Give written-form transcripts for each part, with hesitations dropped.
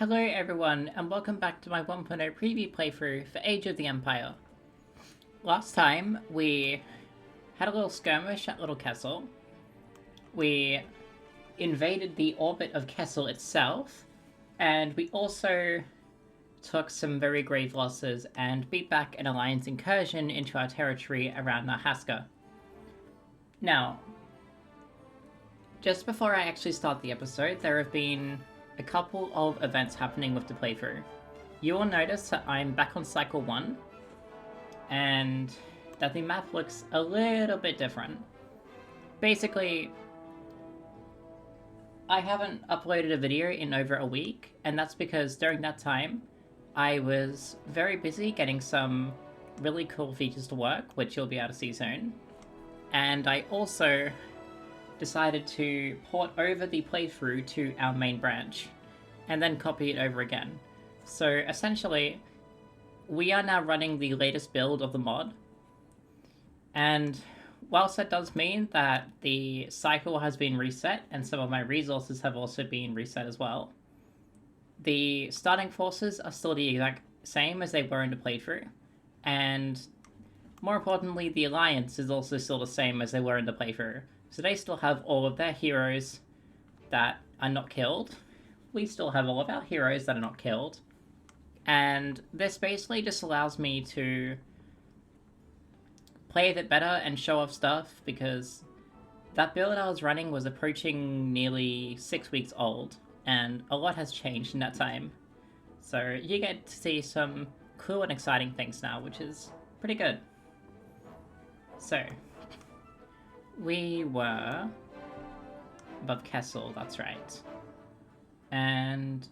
Hello everyone, and welcome back to my 1.0 preview playthrough for Age of the Empire. Last time, we had a little skirmish at Little Kessel. We invaded the orbit of Kessel itself, and we also took some very grave losses and beat back an Alliance incursion into our territory around Haaska. Now, just before I actually start the episode, there have been a couple of events happening with the playthrough. You will notice that I'm back on cycle 1, and that the map looks a little bit different. Basically, I haven't uploaded a video in over a week, and that's because during that time, I was very busy getting some really cool features to work, which you'll be able to see soon. And I also decided to port over the playthrough to our main branch, and then copy it over again. So essentially, we are now running the latest build of the mod, and whilst that does mean that the cycle has been reset, and some of my resources have also been reset as well, the starting forces are still the exact same as they were in the playthrough, and more importantly, the Alliance is also still the same as they were in the playthrough. So they still have all of their heroes that are not killed. We still have all of our heroes that are not killed. And this basically just allows me to play a bit better and show off stuff, because that build I was running was approaching nearly 6 weeks old, and a lot has changed in that time. So you get to see some cool and exciting things now, which is pretty good. So, we were above Kessel, that's right. And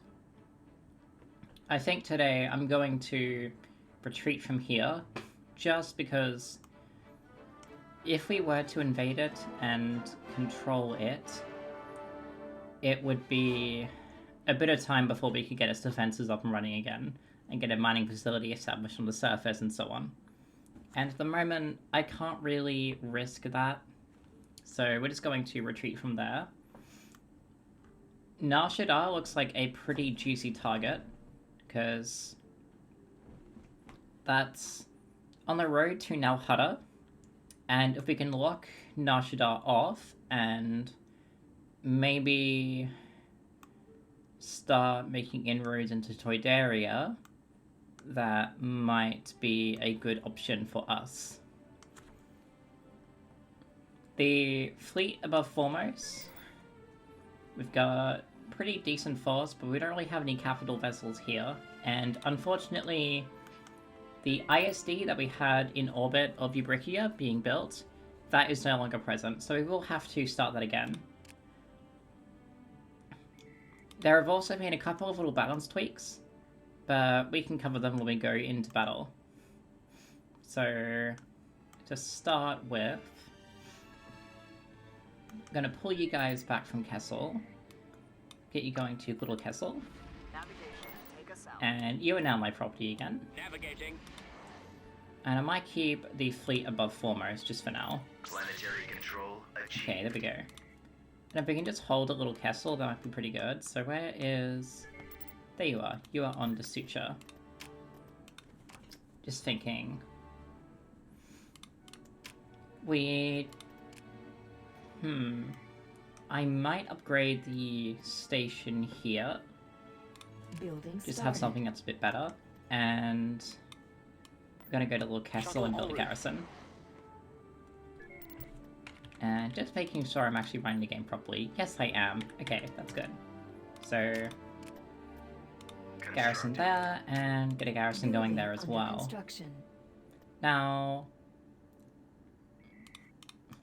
I think today I'm going to retreat from here, just because if we were to invade it and control it, it would be a bit of time before we could get its defenses up and running again, and get a mining facility established on the surface and so on. And at the moment, I can't really risk that, so we're just going to retreat from there. Nar Shaddaa looks like a pretty juicy target, because that's on the road to Nal Hutta, and if we can lock Nar Shaddaa off and maybe start making inroads into Toydaria, that might be a good option for us. The fleet above foremost, we've got pretty decent force, but we don't really have any capital vessels here, and unfortunately the ISD that we had in orbit of Eubrikia being built, that is no longer present, so we will have to start that again. There have also been a couple of little balance tweaks, but we can cover them when we go into battle. So, to start with, I'm going to pull you guys back from Kessel, get you going to Little Kessel, take us out. And you are now my property again. Navigating. And I might keep the fleet above foremost, just for now. Planetary control achieved. Okay, there we go. And if we can just hold a Little Kessel, that might be pretty good. So where is... There you are. You are on the suture. Just thinking. We... I might upgrade the station here. Building Just have something that's a bit better. And... I'm gonna go to Little Castle and build a garrison. And just making sure I'm actually running the game properly. Yes, I am. Okay, that's good. So... Garrison there, and get a garrison going there as well. Now...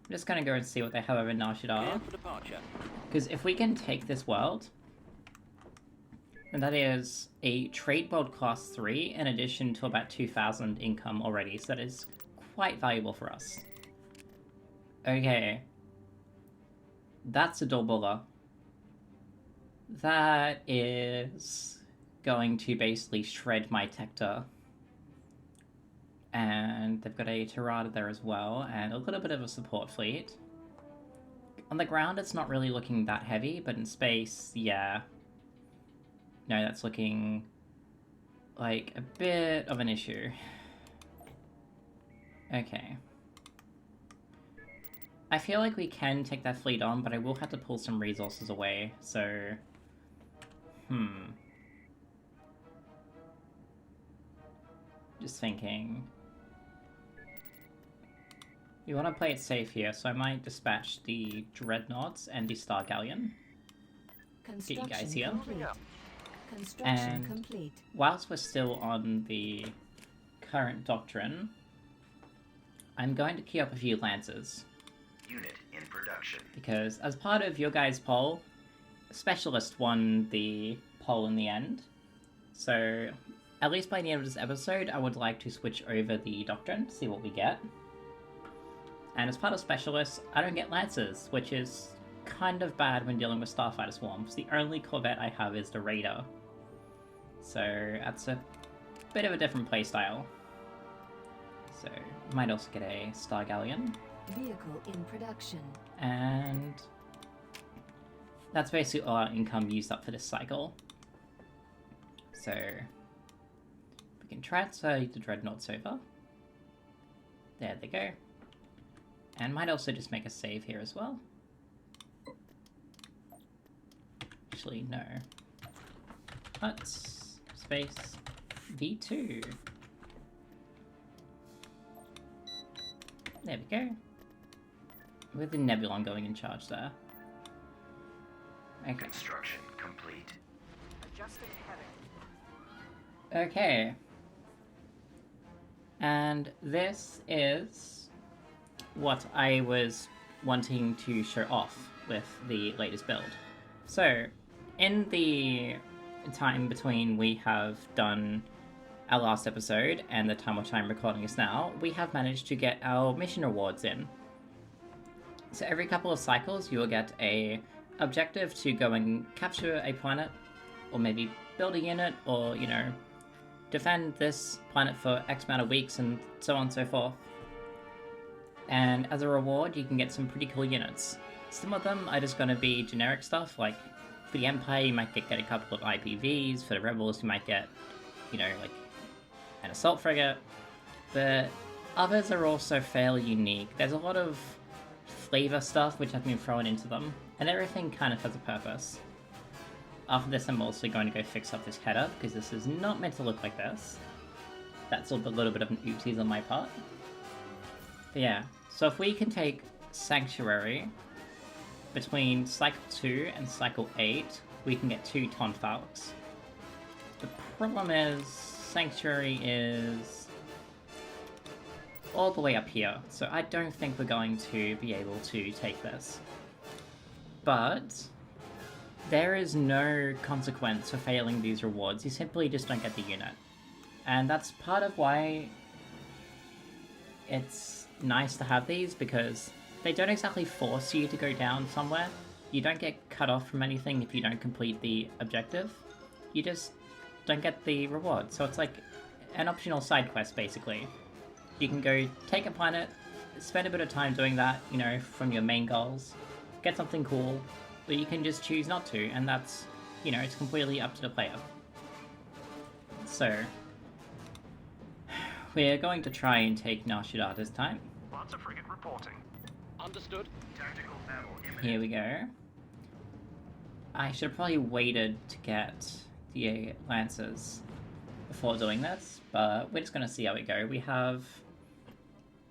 I'm just gonna go and see what they have over in Nar Shaddaa. Because if we can take this world, and that is a trade world class 3 in addition to about 2,000 income already, so that is quite valuable for us. Okay. That's a Dolbola. That is going to basically shred my Tector. And they've got a Tirada there as well, and a little bit of a support fleet. On the ground, it's not really looking that heavy, but in space, yeah. No, that's looking like a bit of an issue. Okay. I feel like we can take that fleet on, but I will have to pull some resources away, so... Just thinking... We want to play it safe here, so I might dispatch the Dreadnoughts and the Star Galleon. Get you guys here. Construction And complete. whilst we're still on the current doctrine, I'm going to queue up a few Lancers. Unit in production. Because as part of your guys' poll, Specialist won the poll in the end. So, at least by the end of this episode, I would like to switch over the doctrine, see what we get. And as part of Specialists, I don't get Lancers, which is kind of bad when dealing with Starfighter Swarms. The only Corvette I have is the Raider. So that's a bit of a different playstyle. So, might also get a Star Galleon. Vehicle in production. And that's basically all our income used up for this cycle. So, we can transfer the Dreadnoughts over. There they go. And might also just make a save here as well. Actually, no. Huts, space, V2. There we go. With the Nebulon going in charge there. Okay. Construction complete. Adjusting heading. Okay. And this is what I was wanting to show off with the latest build. So, in the time between we have done our last episode and the time which I'm recording is now, we have managed to get our mission rewards in. So every couple of cycles you will get a objective to go and capture a planet, or maybe build a unit, or, you know, defend this planet for X amount of weeks and so on and so forth. And as a reward, you can get some pretty cool units. Some of them are just going to be generic stuff, like for the Empire you might get a couple of IPVs, for the Rebels you might get, you know, like an assault frigate, but others are also fairly unique. There's a lot of flavor stuff which has been thrown into them, and everything kind of has a purpose. After this I'm also going to go fix up this header, because this is not meant to look like this. That's a little bit of an oopsies on my part. But yeah, so if we can take Sanctuary, between Cycle 2 and Cycle 8, we can get 2 Tonfalks. The problem is, Sanctuary is all the way up here, so I don't think we're going to be able to take this. But there is no consequence for failing these rewards, you simply just don't get the unit. And that's part of why it's nice to have these, because they don't exactly force you to go down somewhere. You don't get cut off from anything if you don't complete the objective. You just don't get the reward. So it's like an optional side quest, basically. You can go take a planet, spend a bit of time doing that, you know, from your main goals, get something cool, or you can just choose not to, and that's, you know, it's completely up to the player. So, we're going to try and take Nar Shaddaa this time. Lancer frigate reporting. Understood. Tactical battle imminent. Here we go. I should have probably waited to get the Lancers before doing this, but we're just going to see how we go. We have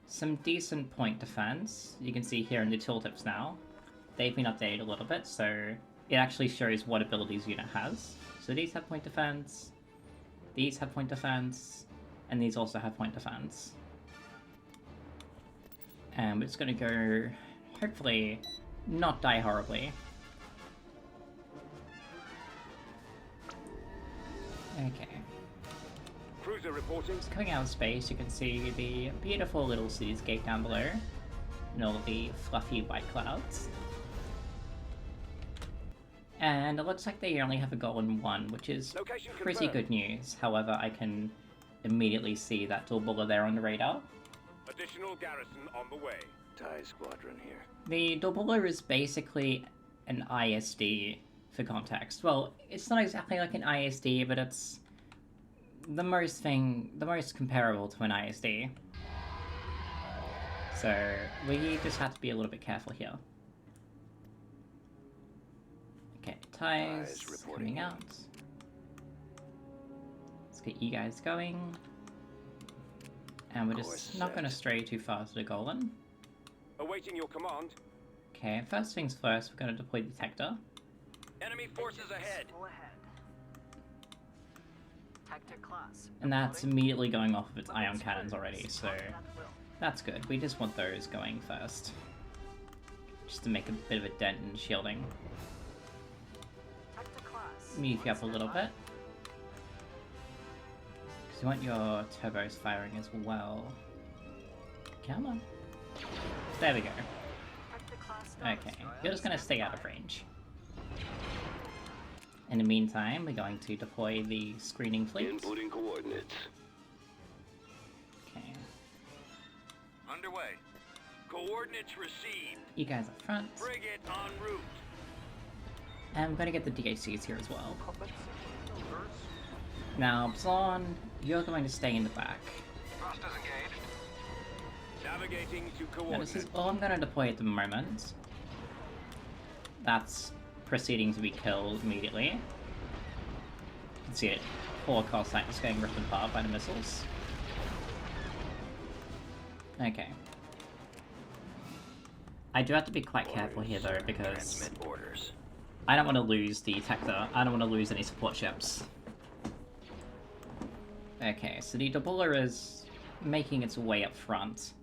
some decent point defense. You can see here in the tooltips now. They've been updated a little bit, so it actually shows what abilities unit has. So these have point defense, these have point defense, and these also have point defense. And we're just going to go, hopefully, not die horribly. Okay. Cruiser reporting. Just coming out of space, you can see the beautiful little cityscape down below, and all the fluffy white clouds. And it looks like they only have a goal in 1, which is Location pretty confirmed. good news. However, I can immediately see that Dulbulla there on the radar. Additional garrison on the way. TIE squadron here. The Dulbulla is basically an ISD for context. Well, it's not exactly like an ISD, but it's the most comparable to an ISD. So we just have to be a little bit careful here. Okay, ties coming out. Let's get you guys going. And we're just not going to stray too far to the Golem. Awaiting your command. Okay, first things first, we're going to deploy the detector. Enemy forces ahead. Full ahead. Tactic class. And that's immediately going off of its ion cannons already, so At will. that's good. We just want those going first. Just to make a bit of a dent in shielding. Tactic class. Move you up a little bit. Because you want your turbos firing as well. Come on. There we go. Tactic class. Okay, you're just going to stay out of range. In the meantime, we're going to deploy the screening fleet. Inputting coordinates. Okay. Underway. Coordinates received. You guys up front. Frigate en route. And I'm going to get the DACs here as well. Now, Bzon, you're going to stay in the back. Thrusters engaged. Navigating to Now, this coordinates. is all I'm going to deploy at the moment. That's proceeding to be killed immediately. You can see it. Poor call site is getting ripped apart by the missiles. Okay. I do have to be quite careful here though, because Transmit orders. I don't want to lose the detector. I don't want to lose any support ships. Okay, so the Doubler is making its way up front.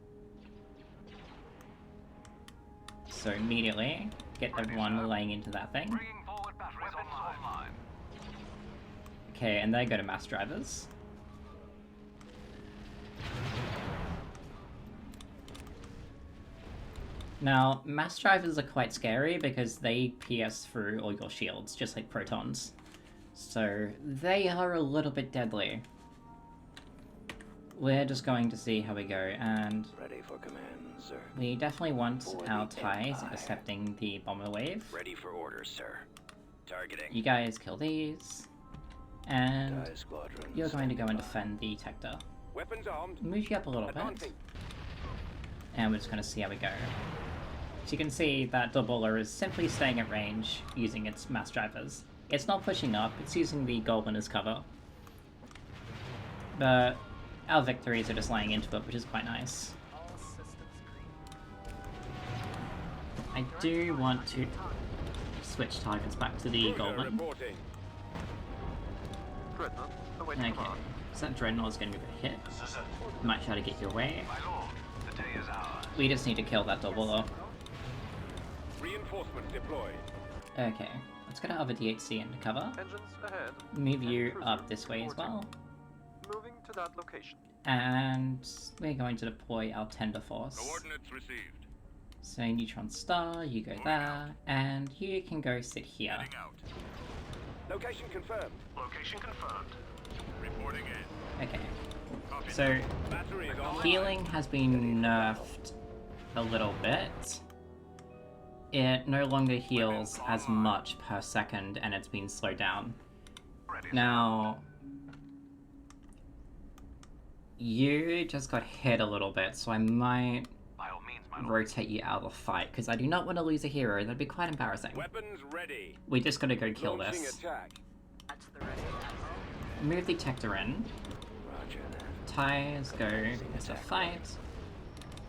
So immediately, get everyone laying into that thing. Bringing forward batteries online. Okay, and they go to mass drivers. Now, mass drivers are quite scary because they pierce through all your shields, just like protons. So, they are a little bit deadly. We're just going to see how we go, and Ready for command, sir. we definitely want For our the ties Empire. intercepting the bomber wave. Ready for orders, sir. Targeting. You guys kill these, and TIE squadron. you're going to go and standing defend the detector. Weapons armed. Move you up a little bit, Advancing. and we're just going to see how we go. So you can see that Doubler is simply staying at range using its mass drivers. It's not pushing up, it's using the Goldman as cover. But our victories are just laying into it, which is quite nice. All systems green. I do want to switch targets back to the Cruiser Goldman. reporting. Okay, so that Dreadnought is going to be a bit hit. Might try to get your way. My lord, the day is ours. We just need to kill that Doubler. Reinforcements deployed. Okay, let's get our other DHC into cover. Engines ahead. Move you up this way as well. Moving to that location. And we're going to deploy our Tender Force. Coordinates received. So Neutron Star, you go there, and you can go sit here. Heading out. Location confirmed. Location confirmed. Reporting in. Okay, Copy. so Batteries online. healing has been nerfed a little bit. It no longer heals as much per second, and it's been slowed down. Ready. Now, you just got hit a little bit, so I might By all means, my lord. rotate you out of the fight, because I do not want to lose a hero. That'd be quite embarrassing. Weapons ready. We just gotta go kill Launching this. attack. That's the ready. Move the Tector in. Roger that. Ties go into fight.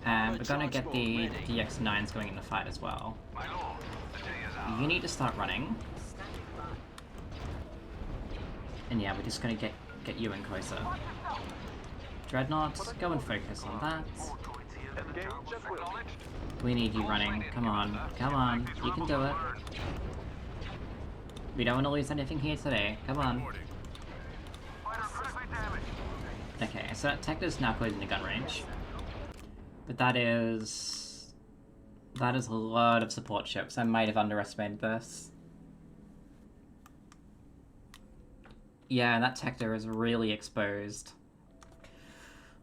And we're gonna get the DX9s going in the fight as well. My lord, the day is ours. You need to start running. Standing by. And yeah, we're just gonna get you in closer. Dreadnought, go and focus on that. Engage at will. We need you running. Come on, come on. You can do it. We don't want to lose anything here today. Come on. Okay, so that Tector's now closing the gun range. But that is a lot of support ships. I might have underestimated this. Yeah, that Tector is really exposed.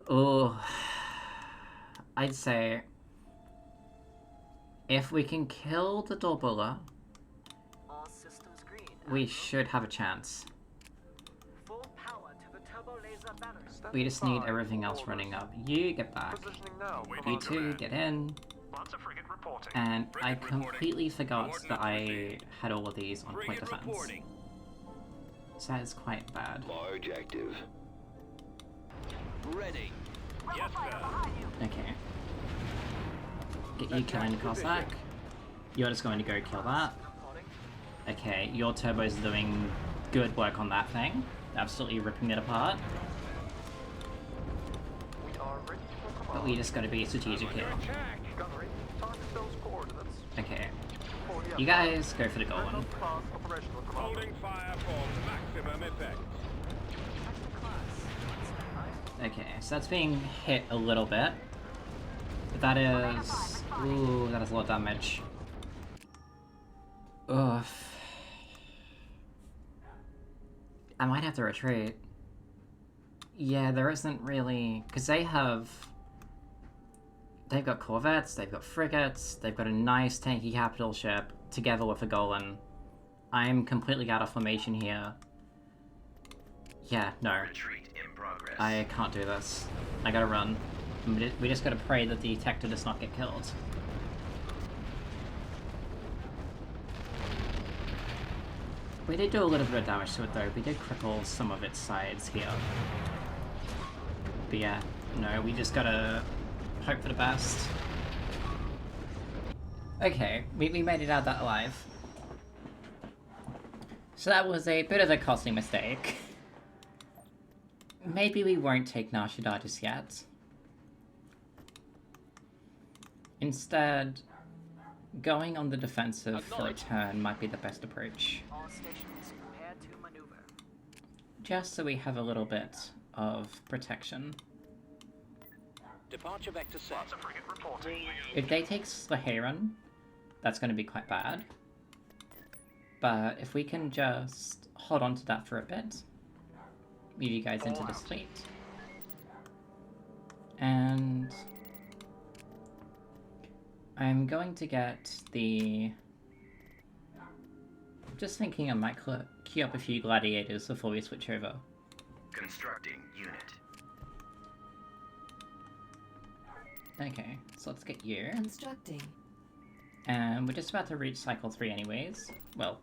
Oh, I'd say if we can kill the Dorbula All systems green. we should have a chance. Full power to the turbo laser banners. We just need Stand everything by. else running up. You get back. Positioning now. You two get in. Lancer frigate reporting. And I Frigate reporting. completely forgot Coordinates that I received. had all of these on point Frigate defense. reporting. So that is quite bad. Large active. Ready. Yes, sir. Okay. Get you killing the Cossack. You're just going to go kill that. Reporting. Okay, your turbos are doing good work on that thing. Absolutely ripping it apart. We are ready for command. But we just gotta be strategic here. Gunnery, target those coordinates. Okay. For the You guys go for the golden. Dreadnought class operational command. Holding fire for maximum effect. Okay, so that's being hit a little bit. But that is... Ooh, that is a lot of damage. Ugh. I might have to retreat. Yeah, there isn't really... Because they have... They've got corvettes, they've got frigates, they've got a nice tanky capital ship, together with a Golan. I'm completely out of formation here. Yeah, no. Retreat in progress. I can't do this. I gotta run. We just gotta pray that the detector does not get killed. We did do a little bit of damage to it though. We did cripple some of its sides here. But yeah, no, we just gotta hope for the best. Okay, we made it out that alive. So that was a bit of a costly mistake. Maybe we won't take Nar Shaddaa just yet. Instead, going on the defensive for a turn might be the best approach. All stations prepare to maneuver. Just so we have a little bit of protection. Departure vector set. Lancer frigate reporting. If they take Slaheron, that's going to be quite bad. But if we can just hold on to that for a bit, move you guys into this fleet. And I'm going to get the... Just thinking I might queue up a few gladiators before we switch over. Constructing unit. Okay, so let's get you. Constructing. And we're just about to reach cycle 3 anyways. Well,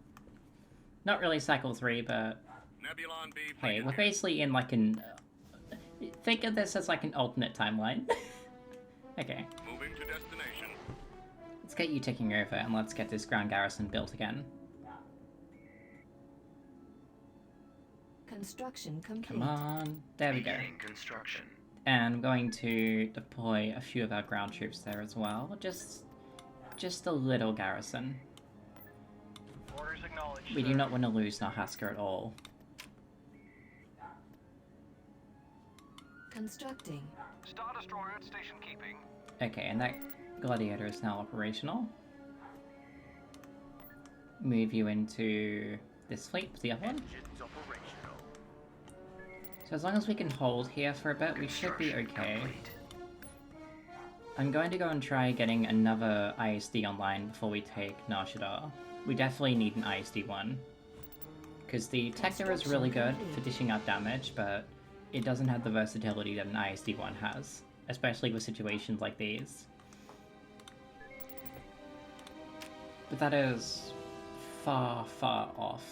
not really cycle 3, but Nebulon B. hey, we're basically in like an... think of this as like an alternate timeline. Okay, Moving to destination. let's get you taking over and let's get this ground garrison built again. Construction complete. Come on, there we go. Beginning construction. And I'm going to deploy a few of our ground troops there as well. Just a little garrison. Orders acknowledged. We do not want to lose Haaska at all. Constructing. Star Destroyer at station keeping. Okay, and that gladiator is now operational. Move you into this fleet, the other one. Engines operational. So as long as we can hold here for a bit, we should be Construction okay. complete. I'm going to go and try getting another ISD online before we take Nar Shaddaa. We definitely need an ISD one. Because the Techno is really good for dishing out damage, but it doesn't have the versatility that an ISD one has. Especially with situations like these. But that is far, far off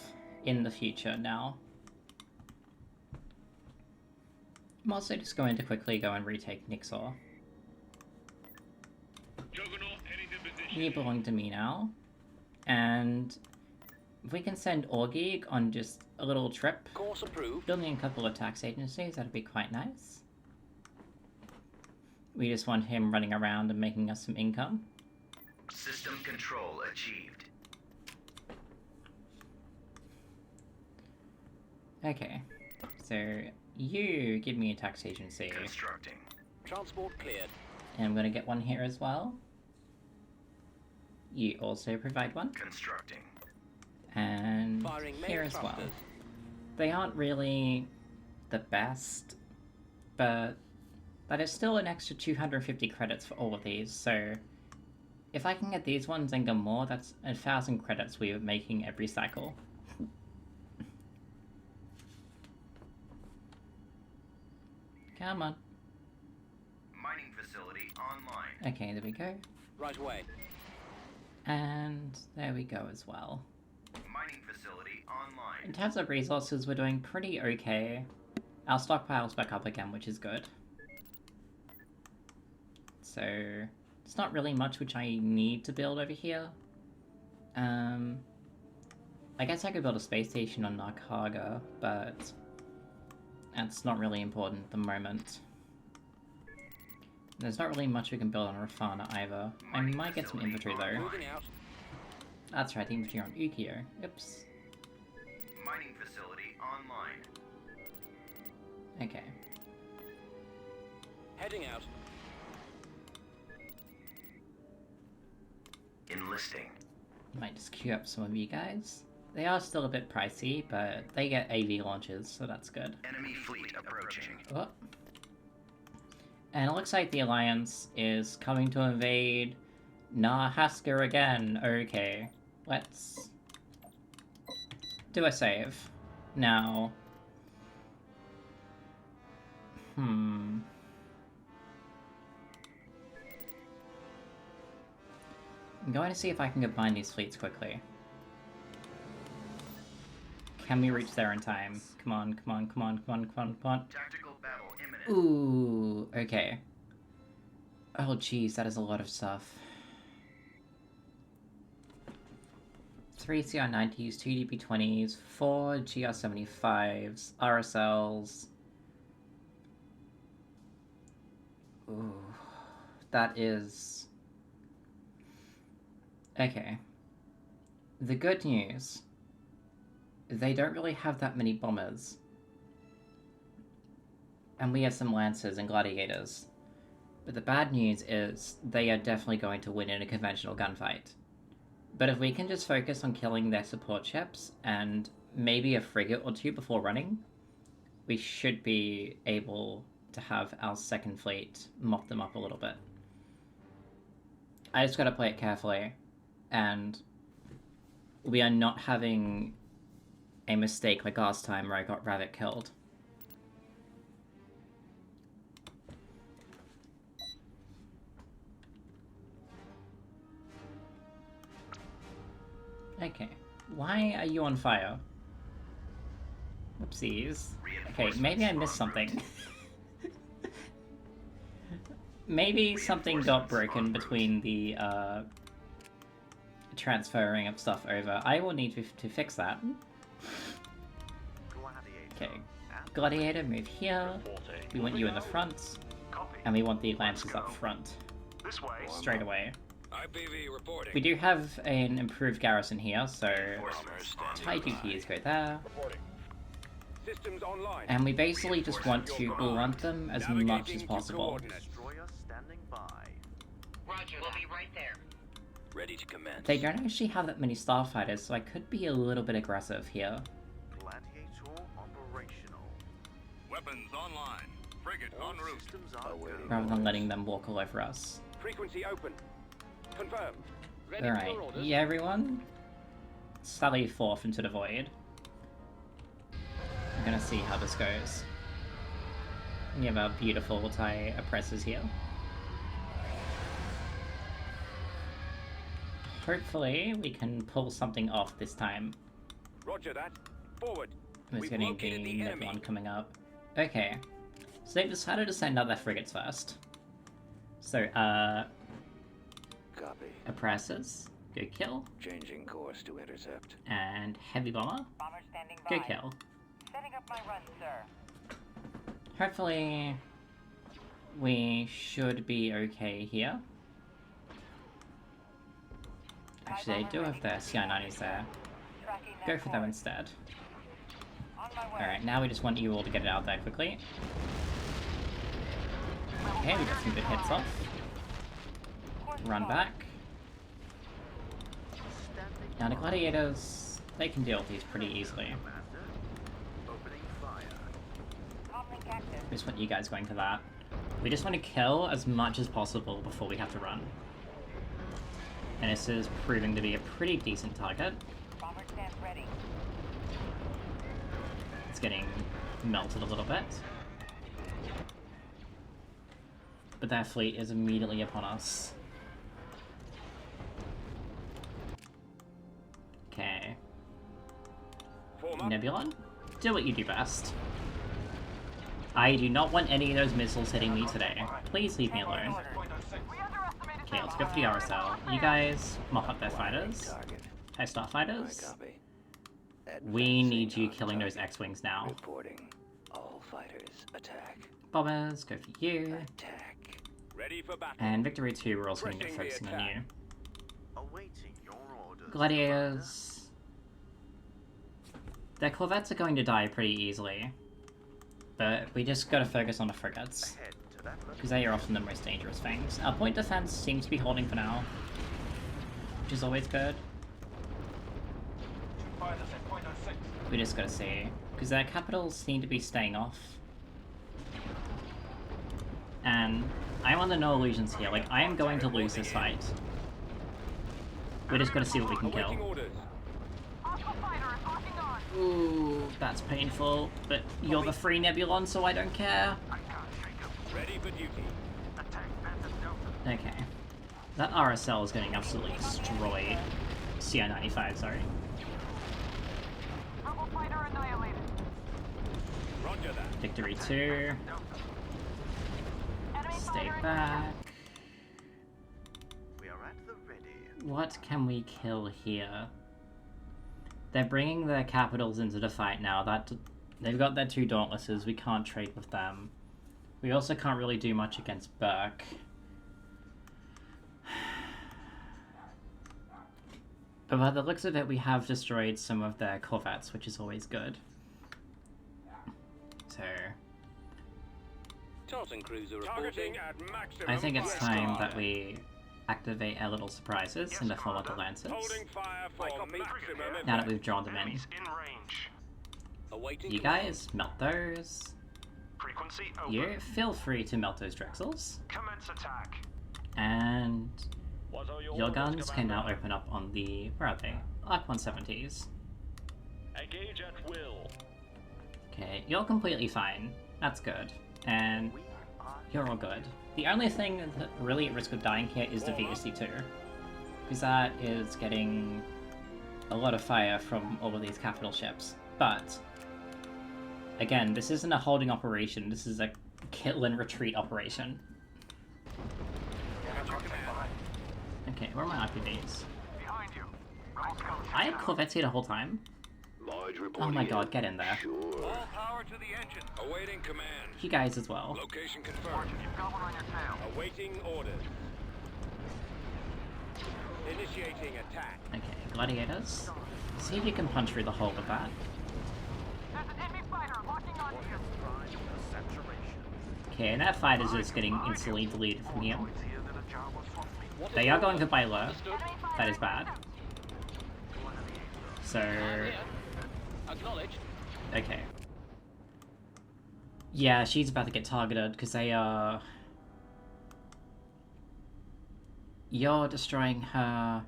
in the future now. I'm also just going to quickly go and retake Nixor. Juggernaut heading to position. You belong to me now. And if we can send Orgig on just a little trip, Course approved. building a couple of tax agencies, that'd be quite nice. We just want him running around and making us some income. System control achieved. Okay, so you give me a tax agency, Constructing. Transport cleared. and I'm gonna get one here as well. You also provide one, Constructing. and Firing main here as well. thrusters. They aren't really the best, but that is still an extra 250 credits for all of these, so if I can get these ones and go more, that's 1,000 credits we are making every cycle. Come on. Mining facility online. Okay, there we go. Right away. And there we go as well. Mining facility online. In terms of resources, we're doing pretty okay. Our stockpile's back up again, which is good. So, it's not really much which I need to build over here. I guess I could build a space station on Haaska, but that's not really important at the moment. There's not really much we can build on Rafana either. I might get some infantry though. Moving out. That's right, the infantry on Ukio. Oops. Mining facility online. Okay. Heading out. Enlisting. Might just queue up some of you guys. They are still a bit pricey, but they get AV launches, so that's good. Enemy fleet approaching. Oh. And it looks like the Alliance is coming to invade Haaska again. Okay, let's do a save. Now... I'm going to see if I can combine these fleets quickly. Can we reach there in time? Come on, come on, come on, come on, come on, come on. Tactical battle imminent. Ooh, okay. Oh jeez, that is a lot of stuff. 3 CR90s, 2 DP20s, 4 GR75s, RSLs. Ooh, that is... Okay. The good news, they don't really have that many bombers. And we have some lancers and gladiators. But the bad news is, they are definitely going to win in a conventional gunfight. But if we can just focus on killing their support ships, and maybe a frigate or two before running, we should be able to have our second fleet mop them up a little bit. I just gotta play it carefully, and we are not having a mistake like last time where I got Havoc killed. Okay, why are you on fire? Whoopsies. Okay, maybe I missed something. Maybe something got broken between the transferring of stuff over. I will need to fix that. Okay, Gladiator, move here. We want you in the front, and we want the Lancers up front. This way. Straight away. IPV reporting. We do have an improved garrison here, so TIE duties go there. Systems online. And we basically just want to blunt them as much as possible. Destroyer standing by. Roger, we'll be right there. Ready to commence. They don't actually have that many starfighters, so I could be a little bit aggressive here. Gladiator operational. Weapons online. Frigate en route. Systems are go. Rather than letting them walk all over us. Frequency open. Confirmed. Alright, yeah everyone? Sally forth into the void. I'm gonna see how this goes. We have our beautiful TIE oppressors here. Hopefully we can pull something off this time. Roger that. Forward. I'm just We've getting located the the next enemy. one coming up. Okay. So they've decided to send out their frigates first. So, Copy. oppressors, good kill. Changing course to intercept. And heavy bomber, Bomber standing by. good kill. Setting up my run, sir. Hopefully, we should be okay here. Actually, they do have their CI-90s there. Tracking Go that for them course. instead. On my way. Alright, now we just want you all to get it out there quickly. Okay, we got some good hits off. Course Run forward. back. Now the gladiators, they can deal with these pretty easily. Opening fire. Comlink active. We just want you guys going for that. We just want to kill as much as possible before we have to run. And this is proving to be a pretty decent target. Bomber stands ready. It's getting melted a little bit. but their fleet is immediately upon us. Okay. Form up. Nebulon, do what you do best. I do not want any of those missiles hitting me today. Please leave me alone. Okay, let's go for the RSL. You guys mop up their fighters. Target. High starfighters. Copy. We need Advancing you on killing those target. X-Wings now. Reporting. All fighters attack. Bombers, go for you. Attack. Ready for battle. And Victory 2, we're also going to be Pressing the focusing on you. attack. Awaiting your orders. Gladiators. Their corvettes are going to die pretty easily. But we just gotta focus on the frigates. Head to that Because they are often the most dangerous things. Our point defense seems to be holding for now. Which is always good. We just gotta see. Because their capitals seem to be staying off. And I'm on the no illusions here. Like, I am going to lose this fight. We just gotta see what we can Awaiting kill. orders. Ooh, that's painful. But you're the free Nebulon, so I don't care. Ready for duty. Okay. That RSL is getting absolutely destroyed. CI-95, sorry. Roger that. Victory 2. Stay back. We are at the ready. What can we kill here? They're bringing their capitals into the fight now. They've got their 2 Dauntlesses. We can't trade with them. We also can't really do much against Burke. But by the looks of it, we have destroyed some of their corvettes, which is always good. So Tarleton cruiser Targeting reporting. at maximum. I think it's fire time star. that we activate our little surprises in the form of the Lancers. Holding fire for maximum impact. Now that we've drawn them in. In range. Awaiting You command. guys, melt those. Frequency open. You feel free to melt those Drexels. Commence attack. And What are your guns can now open up on the, where are they? Arc 170s. Engage at will. Okay, you're completely fine. That's good. And We are you're all good. The only thing that really at risk of dying here is the VSC2. Because that is getting a lot of fire from all of these capital ships. But, again, this isn't a holding operation, this is a kill and retreat operation. Okay, where are my IPVs? Behind you. Rebel scouts. I had corvettes here the whole time. Large Oh reporting. my god, get in there. Sure. All power to the engine. Awaiting command. You guys as well. Location confirmed. You've got one on your tail. Awaiting orders. Initiating attack. Okay, gladiators. See if you can punch through the hole with that. There's an enemy fighter locking on you. prime for saturation. Okay, and that fight is just getting instantly deleted from here. It's here that a job was supposed to be. They are going for Baylor. That is bad. So... Acknowledged. Okay. Yeah, she's about to get targeted because they are... You're destroying her.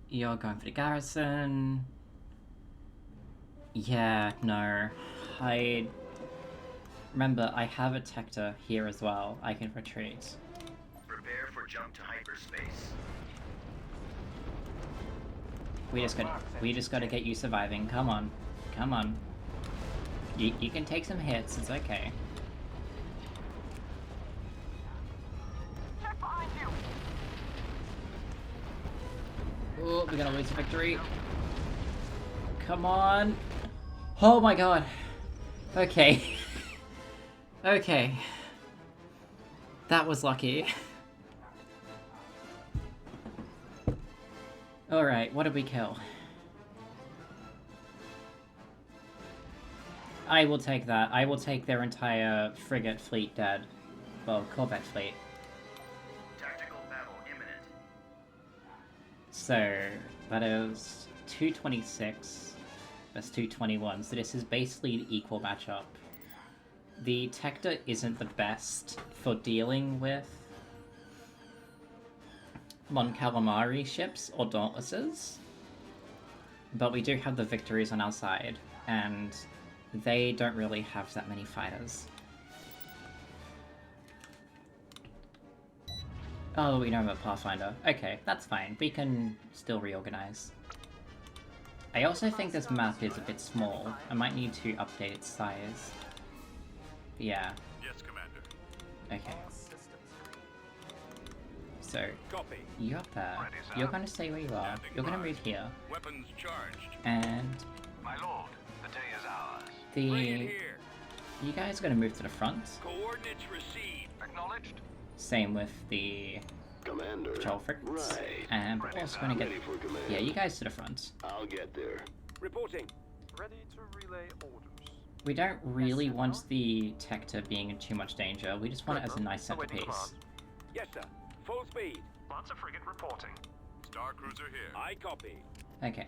You're going for the garrison. Yeah, no. Remember, I have a Tector here as well. I can retreat. Prepare for jump to hyperspace. We just gotta get you surviving. Come on. Come on. You can take some hits, it's okay. Check behind you. Oh, we're gonna lose a victory. Come on. Oh my god. Okay. Okay. That was lucky. Alright, what did we kill? I will take that. I will take their entire frigate fleet dead. Well, corvette fleet. Tactical battle imminent. So, that is 226 versus 221, so this is basically an equal matchup. The Tector isn't the best for dealing with Mon Calamari ships or Dauntlesses, but we do have the victories on our side, and they don't really have that many fighters. Oh, we don't have a Pathfinder. Okay, that's fine. We can still reorganize. I also think this map is a bit small. I might need to update its size. But yeah. Yes, Commander. Okay. All systems green. So, Copy. you're up there. Ready, sir. You're gonna stay where you are. Standing You're gonna by. move here. Weapons charged. And My lord, the day is ours. Bring it the... here. You guys are gonna move to the front. Coordinates received. Acknowledged. Same with the Commander. patrol frigates. Right. And we're also gonna get... Ready for command. Yeah, you guys to the front. I'll get there. Reporting. Ready to relay orders. We don't really want the Tector being in too much danger. We just want it as a nice Awaiting centerpiece. command. Yes, sir. Full speed. Lancer frigate reporting. Star cruiser here. I copy. Okay.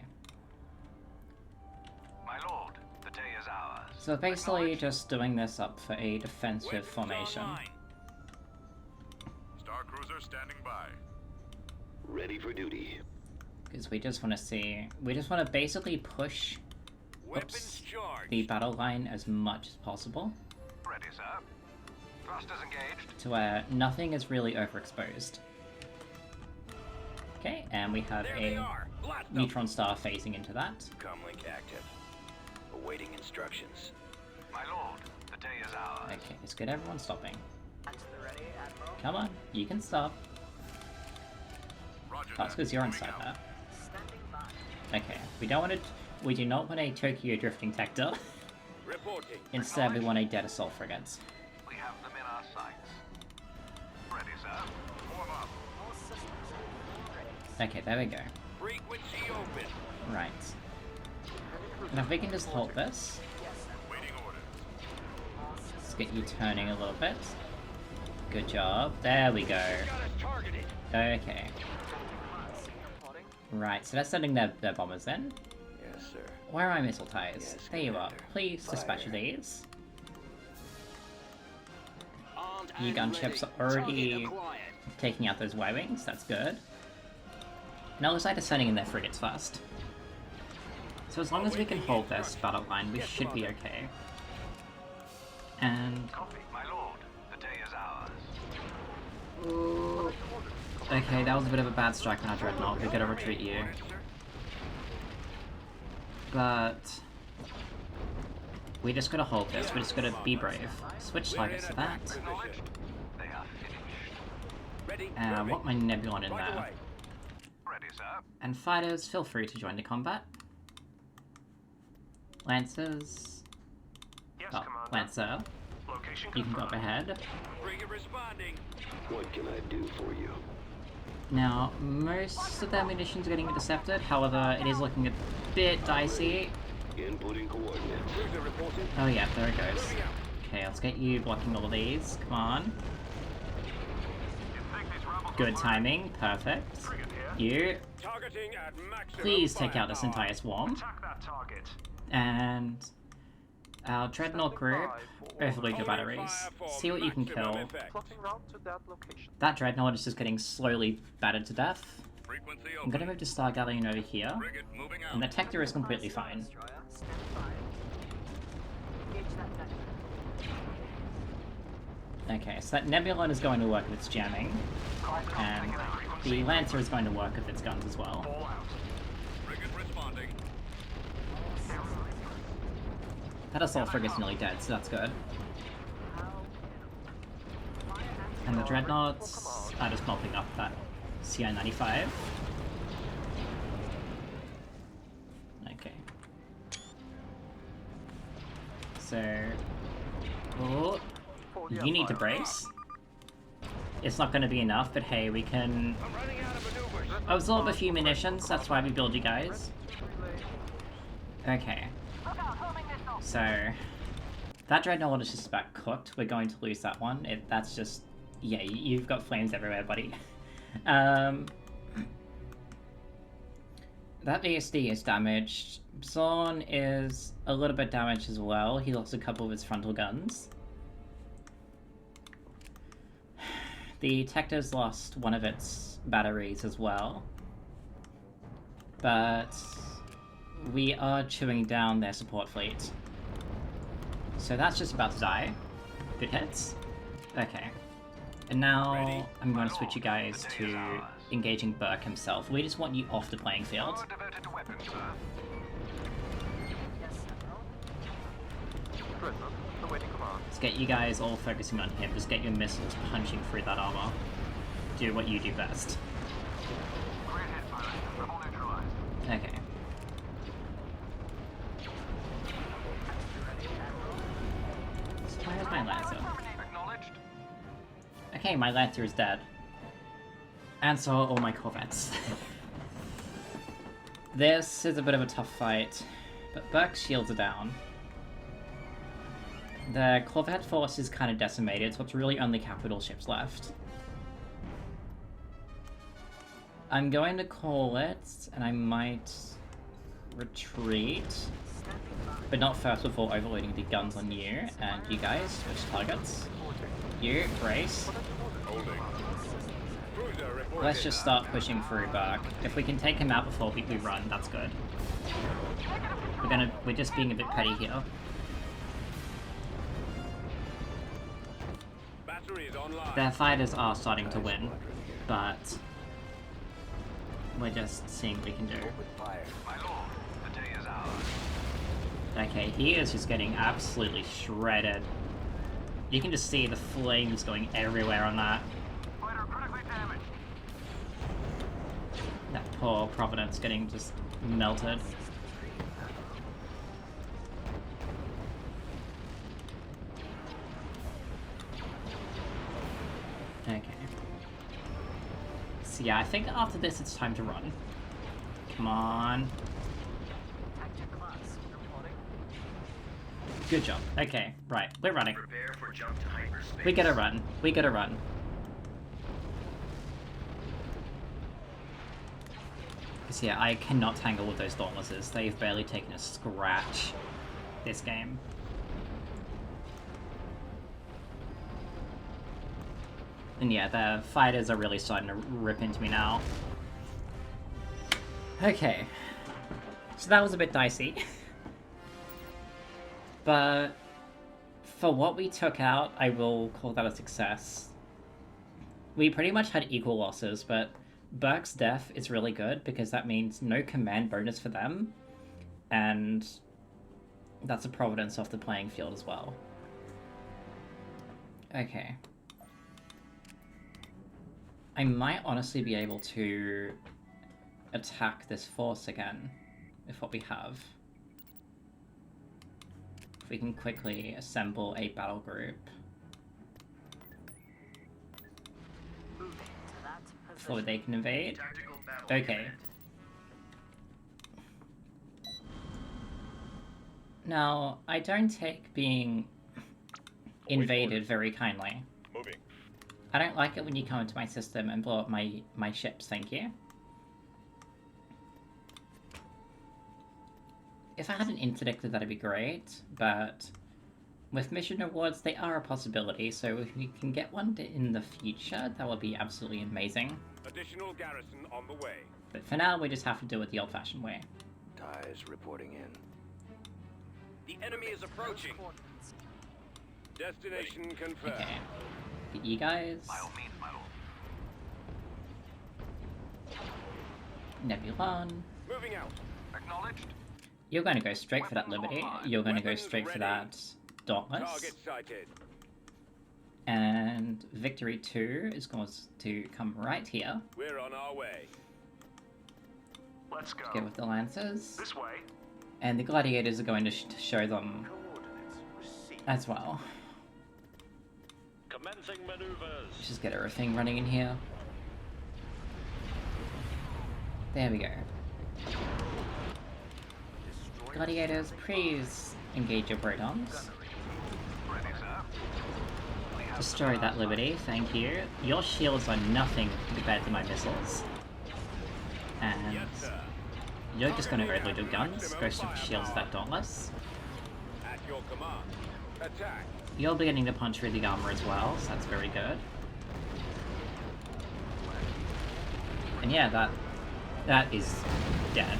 My lord, the day is ours. So basically just doing this up for a defensive Weapons formation. online. Star cruiser standing by. Ready for duty. Because we just want to see... We just want to basically push Weapons charged. the battle line as much as possible Ready, sir. Thrusters engaged. to where nothing is really overexposed. Okay, and we have There they a are. Blast them. neutron star phasing into that. Comlink active. Awaiting instructions. My lord, the day is ours. Okay, it's good everyone's stopping. To the ready, Admiral. Come on, you can stop. Roger That's that. because you're Moving inside out. there. Standing by. Okay, we don't want to... We do not want a Tokyo drifting Tector. Reporting. Instead, we want a dead assault frigate. We have them in our sights. Ready, sir. Form up. All systems ready. Okay, there we go. Frequency open. Right. And if we can just hold this, Yes, sir. Waiting orders. All let's systems get you turning a little bit. Good job. There we go. Got us targeted. Okay. reporting. Right, so that's sending their bombers in. Yes, sir. Where are my missile ties? Yes, There you are. Commander. Please dispatch Fire. these. Armed Your and gunships ready. are already Target acquired. taking out those Y-Wings. That's good. Now looks like they're sending in their frigates first. So as long as we can hold this battle line, we should be okay. And... Copy. My lord, the day is ours. Ooh. Okay, that was a bit of a bad strike on our Dreadnought. We gotta retreat you. Orders, sir. But... we just gotta hold this. We just gotta be brave. Switch targets to that. Position. They are finished. Ready. And I moving. want my Nebulon in Right there. away. Ready, sir. And fighters, feel free to join the combat. Lancers... Yes, Oh, Commander. Lancer, Location you can go up confirmed. ahead. Frigate responding. What can I do for you? Now, most of their munitions are getting intercepted, however, it is looking a bit dicey. Inputting coordinates. Cruiser reporting. Oh yeah, there it goes. Moving out. Okay, let's get you blocking all of these. Come on. You think these rebels Good will timing. Perfect. Frigate here. You, Targeting at maximum please take out this firepower. entire swarm. Attack that target. And our Dreadnought group, overload your batteries. See what you can kill. Plotting route to that location. That Dreadnought is just getting slowly battered to death. Frequency I'm gonna open. move to Star Galleon over here. Frigate moving out. And the Tector is completely fine. Destroyer, stand by. Engage that vector. Okay, so that Nebulon is going to work if it's jamming. And the Lancer is going to work if it's guns as well. All out. Frigate responding. That assault frigate's nearly dead, so that's good. And the Dreadnoughts are just mopping up that CI-95. Okay. So... Oh, you need to brace. It's not going to be enough, but hey, we can I'm running out of maneuvers. absorb a few munitions, that's why we build you guys. Okay. So, that Dreadnought is just about cooked. We're going to lose that one. That's just... Yeah, you've got flames everywhere, buddy. That ASD is damaged. Zorn is a little bit damaged as well. He lost a couple of his frontal guns. The Tector's lost one of its batteries as well. But we are chewing down their support fleet. So that's just about to die. Good hits. Okay. And now I'm going to switch you guys to engaging Burke himself. We just want you off the playing field. Power devoted to weapons, sir. Yes, Admiral. Good, sir. Awaiting command. Let's get you guys all focusing on him. Just get your missiles punching through that armor. Do what you do best. Great hit, pilot. Rebel neutralized. Okay. Where's my Lancer? Acknowledged. Okay, my Lancer is dead. And so are all my Corvettes. This is a bit of a tough fight, but Burke's shields are down. The Corvette force is kind of decimated, so it's really only capital ships left. I'm going to call it, and I might retreat, but not first before overloading the guns on you, and you guys, switch targets. You, brace. Holding. Cruiser reporting. Let's just start pushing through Burke. If we can take him out before we run, that's good. We're just being a bit petty here. Batteries online. Their fighters are starting to win, but we're just seeing what we can do. My lord, the day is ours. Okay, he is just getting absolutely shredded. You can just see the flames going everywhere on that. Fighter critically damaged. That poor Providence getting just melted. Okay. So yeah, I think after this it's time to run. Come on. Tactic class reporting. Good job. Okay, right, we're running. Prepare for jump to hyperspace. We gotta run. We gotta run. Because yeah, I cannot tangle with those Dauntlesses. They've barely taken a scratch this game. And yeah, the fighters are really starting to rip into me now. Okay. So that was a bit dicey. But for what we took out, I will call that a success. We pretty much had equal losses, but Burke's death is really good because that means no command bonus for them, and that's a Providence off the playing field as well. Okay. I might honestly be able to attack this force again, with what we have. If we can quickly assemble a battle group. Moving to that Before position. they can invade. Tactical battle Okay. unit. Now, I don't take being invaded very kindly. Moving. I don't like it when you come into my system and blow up my ships, thank you. If I had an interdictor, that'd be great, but with mission rewards, they are a possibility, so if we can get one in the future, that would be absolutely amazing. Additional garrison on the way. But for now, we just have to do it the old-fashioned way. Ties reporting in. The enemy is approaching. Coordinates. Destination confirmed. Okay. Get you guys. By all means, my lord. Nebulon. Moving out. Acknowledged. You're going to go straight for that Liberty. You're going to go Weapons straight for ready. that Dauntless. Target sighted. And Victory 2 is going to come right here. We're on our way. Let's go. Get with the Lancers. This way. And the Gladiators are going to show them Coordinates received. as well. Commencing maneuvers. Just get everything running in here. There we go. Gladiators, please engage your Protons. Ready, sir. Destroy that Liberty, thank you. Your shields are nothing compared to my missiles. And Yes, sir. you're just going to overload your guns, go straight for shields of that Dauntless. At your command. Attack. You're beginning to punch through the armor as well, so that's very good. And yeah, that is dead.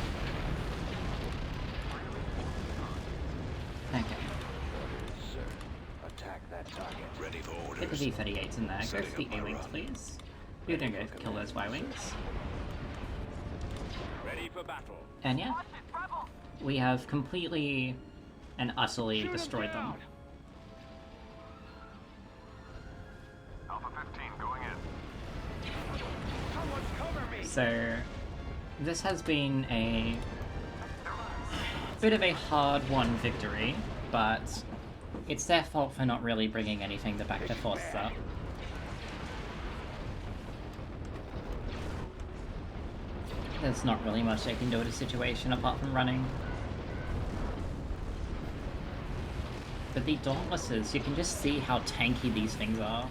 Okay. Sir, attack Attack that target. Ready for Get the orders. V-38s in there. Go Setting for the up my A-Wings, run. please. You're gonna go kill those Y-Wings. Ready for battle. And yeah, we have completely and utterly destroyed them. Alpha 15 going in. Someone's cover me. So, this has been a bit of a hard-won victory, but it's their fault for not really bringing anything to back their forces up. There's not really much they can do in a situation apart from running. But the Dauntlesses, you can just see how tanky these things are.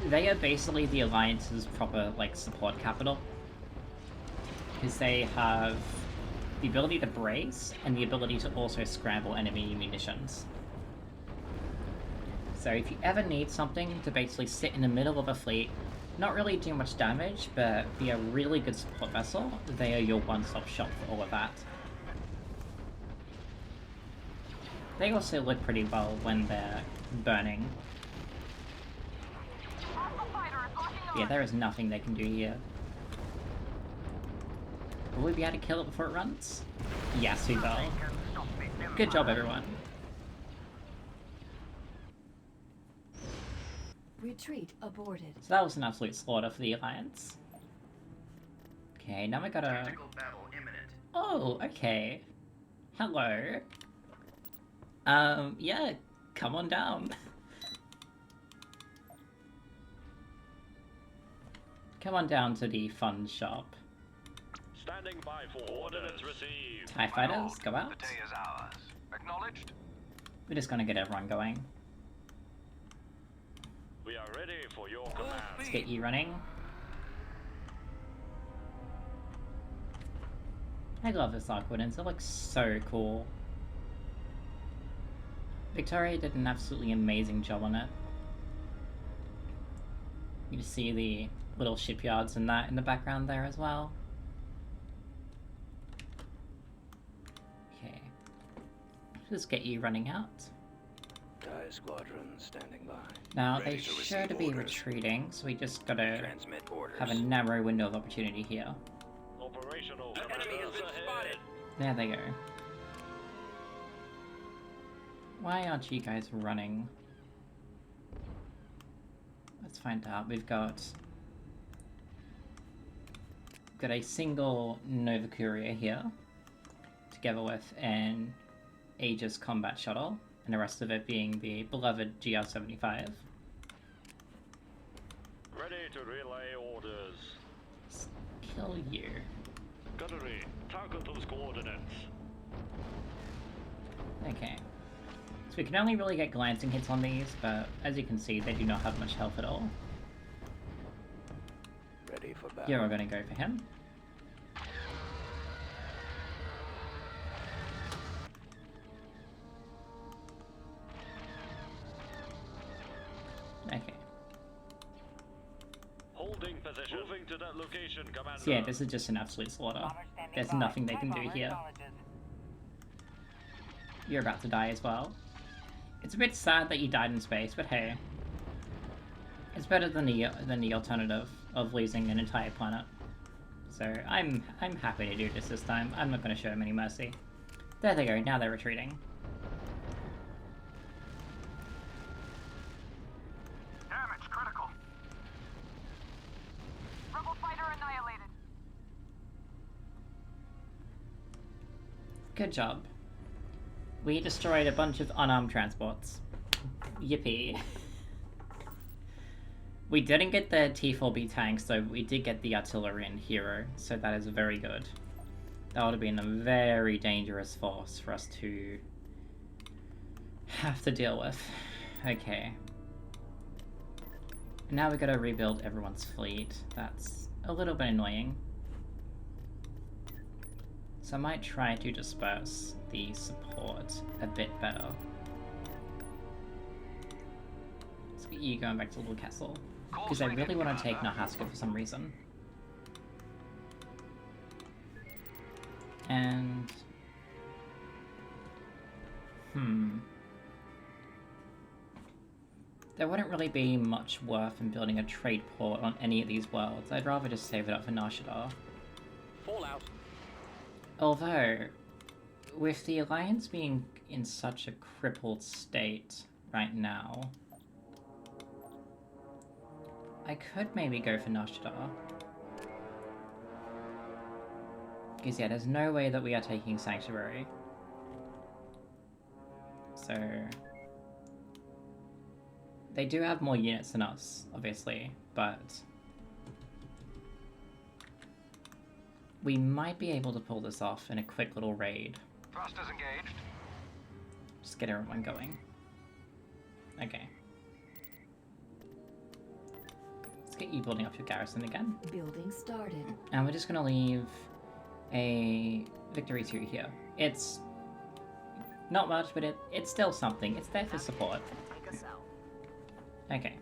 They are basically the Alliance's proper, like, support capital. Because they have the ability to brace, and the ability to also scramble enemy munitions. So if you ever need something to basically sit in the middle of a fleet, not really do much damage, but be a really good support vessel, they are your one-stop shop for all of that. They also look pretty well when they're burning. Yeah, there is nothing they can do here. Will we be able to kill it before it runs? Yes, we will. Good job, everyone. Retreat aborted. So that was an absolute slaughter for the Alliance. Okay, now we gotta... Tactical battle imminent. Oh, okay. Hello. Yeah, come on down. Come on down to the fun shop. Standing by for orders received. TIE fighters, go out. The day is ours. Acknowledged. We're just gonna get everyone going. We are ready for your command. Let's get you running. I love this Arquitans, it looks so cool. Victoria did an absolutely amazing job on it. You can see the little shipyards and that in the background there as well. Okay. Just get you running out. TIE squadron standing by. Now, Ready they to sure receive to be orders. retreating, so we just gotta Transmit orders. have a narrow window of opportunity here. Operational. Enemy has been spotted. There they go. Why aren't you guys running? Let's find out. We've got a single Nova Courier here, together with an Aegis combat shuttle, and the rest of it being the beloved GR-75. Ready to relay orders. Let's kill you. Gunnery, target those coordinates. Okay. So we can only really get glancing hits on these, but as you can see, they do not have much health at all. Ready for battle. Here we're gonna go for him. Okay. Holding position. Moving to that location, Commander. So yeah, this is just an absolute slaughter. There's nothing they can do here. You're about to die as well. It's a bit sad that you died in space, but hey. It's better than the alternative of losing an entire planet. So I'm happy to do this time. I'm not going to show them any mercy. There they go, now they're retreating. Damage critical. Rebel fighter annihilated. Good job. We destroyed a bunch of unarmed transports. Yippee. We didn't get the T-4B tanks, though we did get the artillery and hero, so that is very good. That would have been a very dangerous force for us to have to deal with. Okay. Now we gotta rebuild everyone's fleet. That's a little bit annoying. So I might try to disperse the support a bit better. Let's get you going back to Little Castle. Because I really want to take Haaska for some reason. And... there wouldn't really be much worth in building a trade port on any of these worlds. I'd rather just save it up for Nashidar. Fallout. Although, with the Alliance being in such a crippled state right now, I could maybe go for Nashidar. Because yeah, there's no way that we are taking Sanctuary. So... they do have more units than us, obviously, but... we might be able to pull this off in a quick little raid. Thrusters engaged. Just get everyone going. Okay. Let's get you building up your garrison again. Building started. And we're just gonna leave a victory 2 here. It's not much, but it's still something. It's there for support. Take us out. Okay.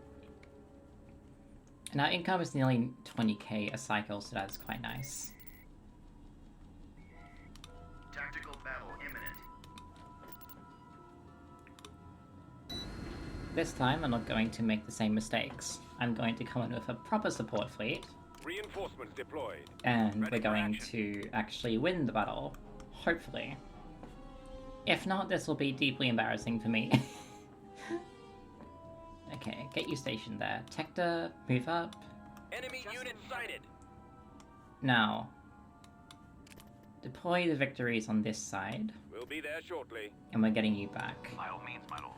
And our income is nearly 20k a cycle, so that's quite nice. Tactical battle imminent. This time, I'm not going to make the same mistakes. I'm going to come in with a proper support fleet, Reinforcements deployed. and Ready we're for going action. to actually win the battle. Hopefully. If not, this will be deeply embarrassing for me. Okay, get you stationed there. Tector, move up. Enemy unit sighted. Now, deploy the victories on this side, We'll be there shortly. and we're getting you back. By all means, my lord.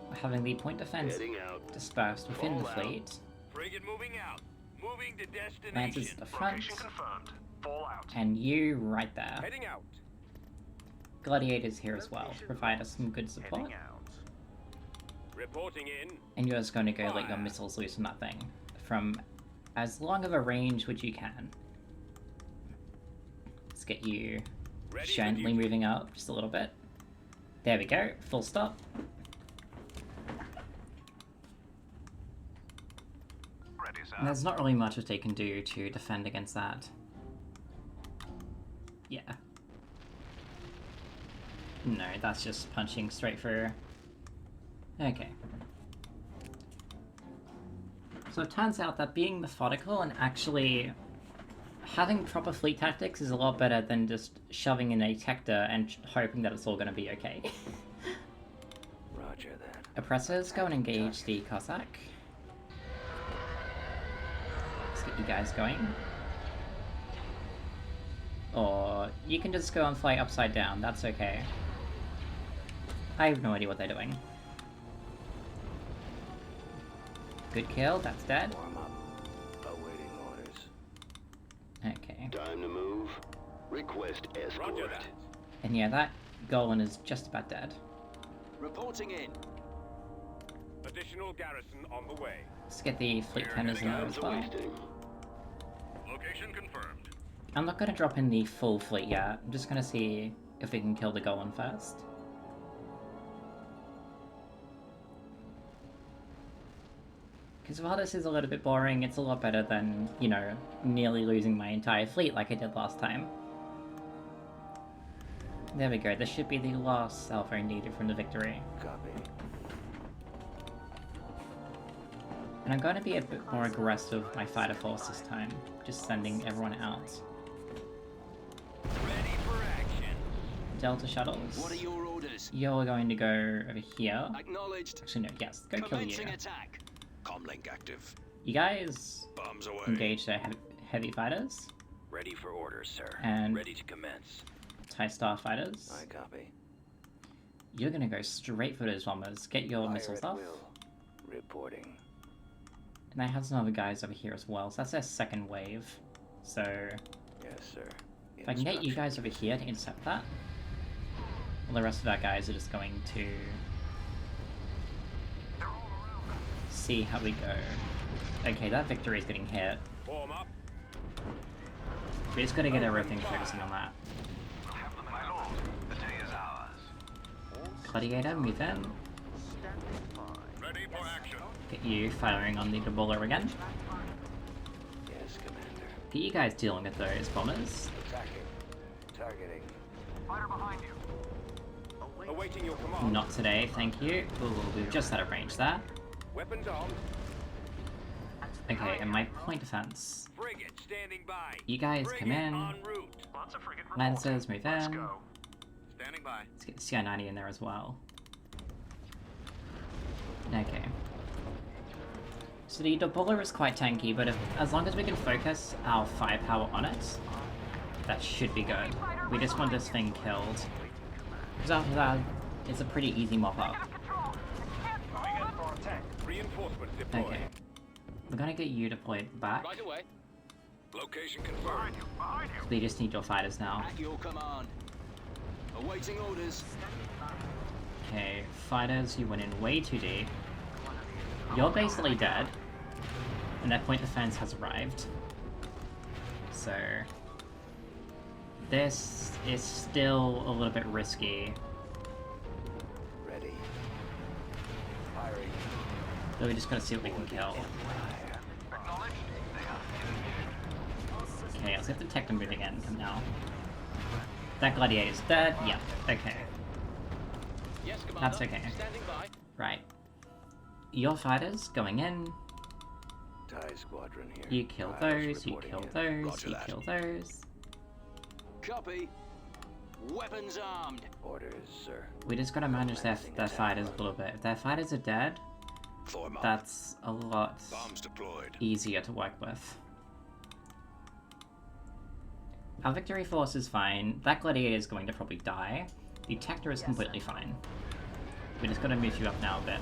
We're having the point defense Heading out. dispersed within the Fall out. fleet. Frigate moving out. Moving to destination. Lancers at the front, Location confirmed. Fallout. and you right there. Heading out. Gladiators here as well, provide us some good support. Heading out. Reporting in. And you're just going to go let your missiles loose on that thing from as long of a range which you can. Let's get you Ready for gently duty. moving up just a little bit. There we go, full stop. Ready, sir. And there's not really much that they can do to defend against that. Yeah. No, that's just punching straight through. Okay. So it turns out that being methodical and actually having proper fleet tactics is a lot better than just shoving in a Tector and hoping that it's all going to be okay. Roger that. Oppressors, go and engage the Cossack. Let's get you guys going. Or you can just go and fly upside down, that's okay. I have no idea what they're doing. Good kill, that's dead. Warm up. Awaiting orders. Okay. Time to move. Request escort. Roger that. And yeah, that Golan is just about dead. Reporting in. Additional garrison on the way. Let's get the fleet tenders in there as well. Wasting. Location confirmed. I'm not going to drop in the full fleet yet. I'm just going to see if we can kill the Golan first. Because while this is a little bit boring, it's a lot better than, you know, nearly losing my entire fleet like I did last time. There we go, this should be the last salvo needed from the victory. Copy. And I'm going to be a bit more aggressive with my fighter force this time, just sending everyone out. Ready for action. Delta shuttles. What are your orders? You're going to go over here. Acknowledged. Actually, no, yes, go kill you. Commencing attack. Comlink active. You guys Bombs away. engage their heavy fighters Ready for orders, sir. and Ready to commence. TIE starfighters. I copy. You're going to go straight for those bombers. Get your Fire missiles at off. will. Reporting. And I have some other guys over here as well, so that's their second wave. So Yes, sir. if I can get you guys over here to intercept that, well, the rest of our guys are just going to see how we go. Okay, that victory is getting hit. Form up. We just gotta get everything focusing on that. Have them, my lord. The day is ours. Gladiator, move in. Ready for action. Get you firing on the Debuller again. Yes, Commander. Get you guys dealing with those bombers. Attacking. Targeting. Fighter behind you. Awaiting your command. Not today, thank you. Ooh, we've just had to arrange that. Weapons on. Okay, and my point defense. Frigate standing by. You guys come in. En route. Lots of frigate Lancers move Let's in. go. Standing by. Let's get the CI-90 in there as well. Okay. So the Doppler is quite tanky, but as long as we can focus our firepower on it, that should be good. We just want this thing killed. Because after that, it's a pretty easy mop up. Reinforcements deployed. Okay. We're gonna get you deployed back. Right away. Location confirmed. We just need your fighters now. At your command. Awaiting orders. Okay, fighters, you went in way too deep. You're basically dead. And that point defense has arrived. So... this is still a little bit risky. Ready. Firing. But we just gotta see what we can kill. Okay, let's have to detect them moving in. Come now. That gladiator's dead. Yeah, okay. Yes, Commander. That's okay. Standing by. Right. Your fighters going in. TIE squadron here. You kill Fighters those, you reporting kill in. those, Roger you that. kill those. Copy. Weapons armed. Orders, sir. We just gotta manage their fighters a little bit. If their fighters are dead, Form up. that's a lot Bombs deployed. easier to work with. Our victory force is fine. That gladiator is going to probably die. The detector is completely fine. We just gotta move you up now a bit.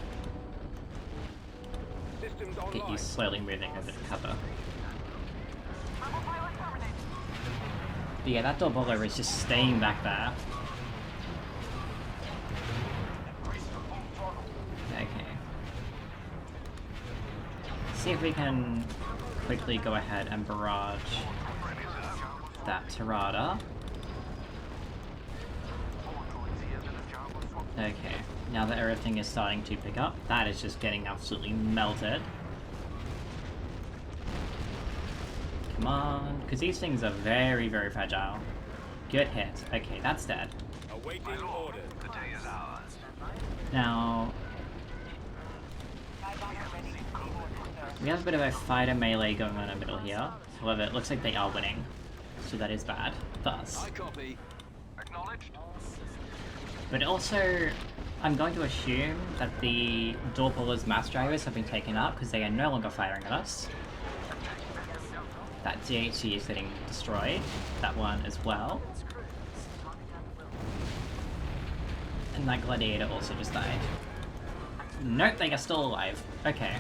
Systems Get you online. slowly moving over to cover. But yeah, that Doppler is just staying back there. Okay. See if we can quickly go ahead and barrage that Tirada. Okay, now that everything is starting to pick up, that is just getting absolutely melted. Come on, because these things are very, very fragile. Good hit. Okay, that's dead. Awaiting orders. The day is ours. Now, we have a bit of a fighter melee going on in the middle here. However, it looks like they are winning. So that is bad for us. I copy. Acknowledged. But also, I'm going to assume that the Doppler's mass drivers have been taken out because they are no longer firing at us. That DHC is getting destroyed. That one as well. And that gladiator also just died. Nope, they are still alive. Okay.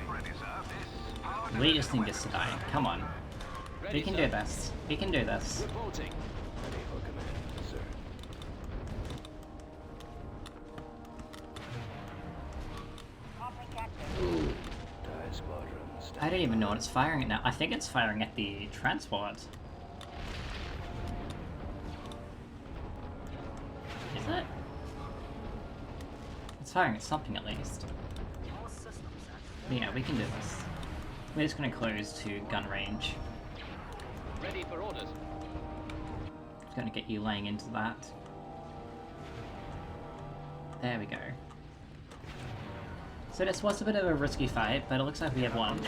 Ready, sir. We just need this to die. Come on. Ready, We can sir. do this. We can do this. Reporting. Ready for command, sir. TIE squadron. I don't even know what it's firing at now. I think it's firing at the transport. Is it? It's firing at something at least. But yeah, we can do this. We're just gonna close to gun range. Ready for orders. Just gonna get you laying into that. There we go. So this was a bit of a risky fight, but it looks like we have won.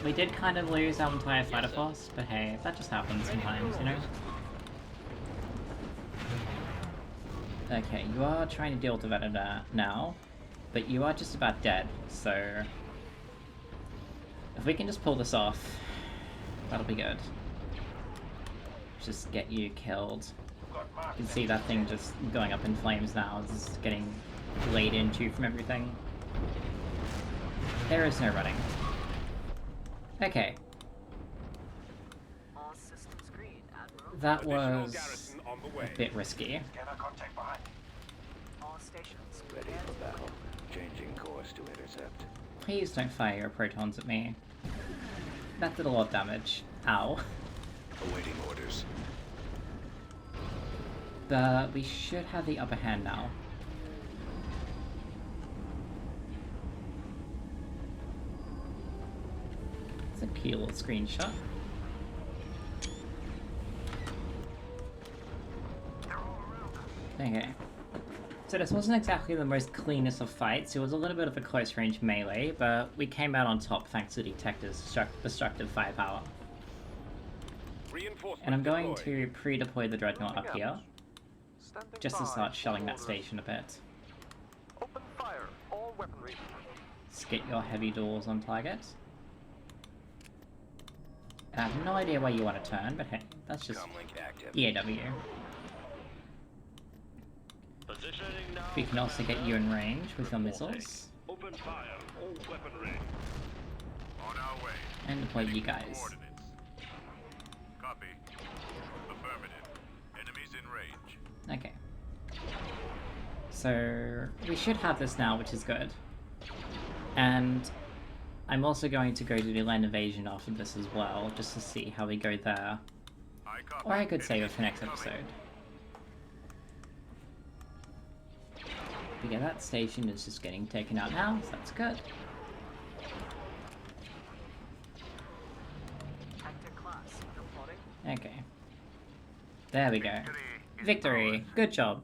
We did kind of lose our entire fighter force, but hey, that just happens sometimes, you know? Okay, you are trying to deal with that now, but you are just about dead, so... if we can just pull this off, that'll be good. Just get you killed. You can see that thing just going up in flames now, it's just getting laid into from everything. There is no running. Okay. All systems green, Admiral. That Additional was garrison on the way. a bit risky. Contact behind. All stations. Ready for battle. Changing course to intercept. Please don't fire your protons at me. That did a lot of damage. Ow. Awaiting orders. But we should have the upper hand now. It's a cute little screenshot. They're Okay. So this wasn't exactly the most cleanest of fights. It was a little bit of a close-range melee, but we came out on top thanks to Detective's destructive firepower. And I'm going to pre-deploy the Dreadnought up here, just to start shelling that station a bit. Open fire, all weaponry. Just get your heavy doors on target. I have no idea where you want to turn, but hey, that's just Comlink active. EAW. We can also get you in range with your missiles. Open fire, all weaponry. On our way. And deploy you guys. Coordinates. Copy. Affirmative. Enemies in range. Okay. So we should have this now, which is good. And I'm also going to go to the land invasion after this as well, just to see how we go there. Or I could save it for next episode. But yeah, that station is just getting taken out now, so that's good. Tactic class deploying. Okay. There we go. Victory! Good job.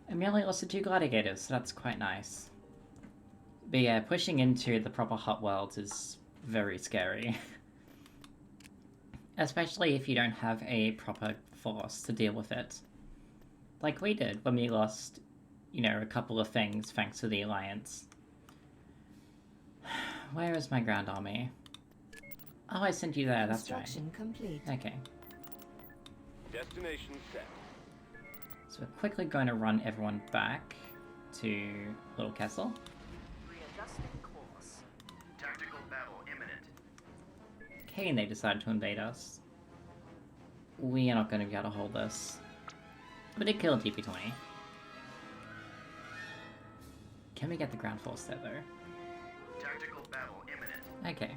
I merely lost to 2 gladiators, so that's quite nice. But yeah, pushing into the proper hot worlds is very scary. Especially if you don't have a proper force to deal with it. Like we did when we lost, you know, a couple of things thanks to the Alliance. Where is my ground army? Oh, I sent you there, that's right. Construction complete. Okay. Destination set. So we're quickly going to run everyone back to Little Castle. Readjusting course. Tactical battle imminent. Okay, and they decided to invade us. We are not going to be able to hold this. We did kill a DP-20. Can we get the ground force there, though? Tactical battle imminent. Okay.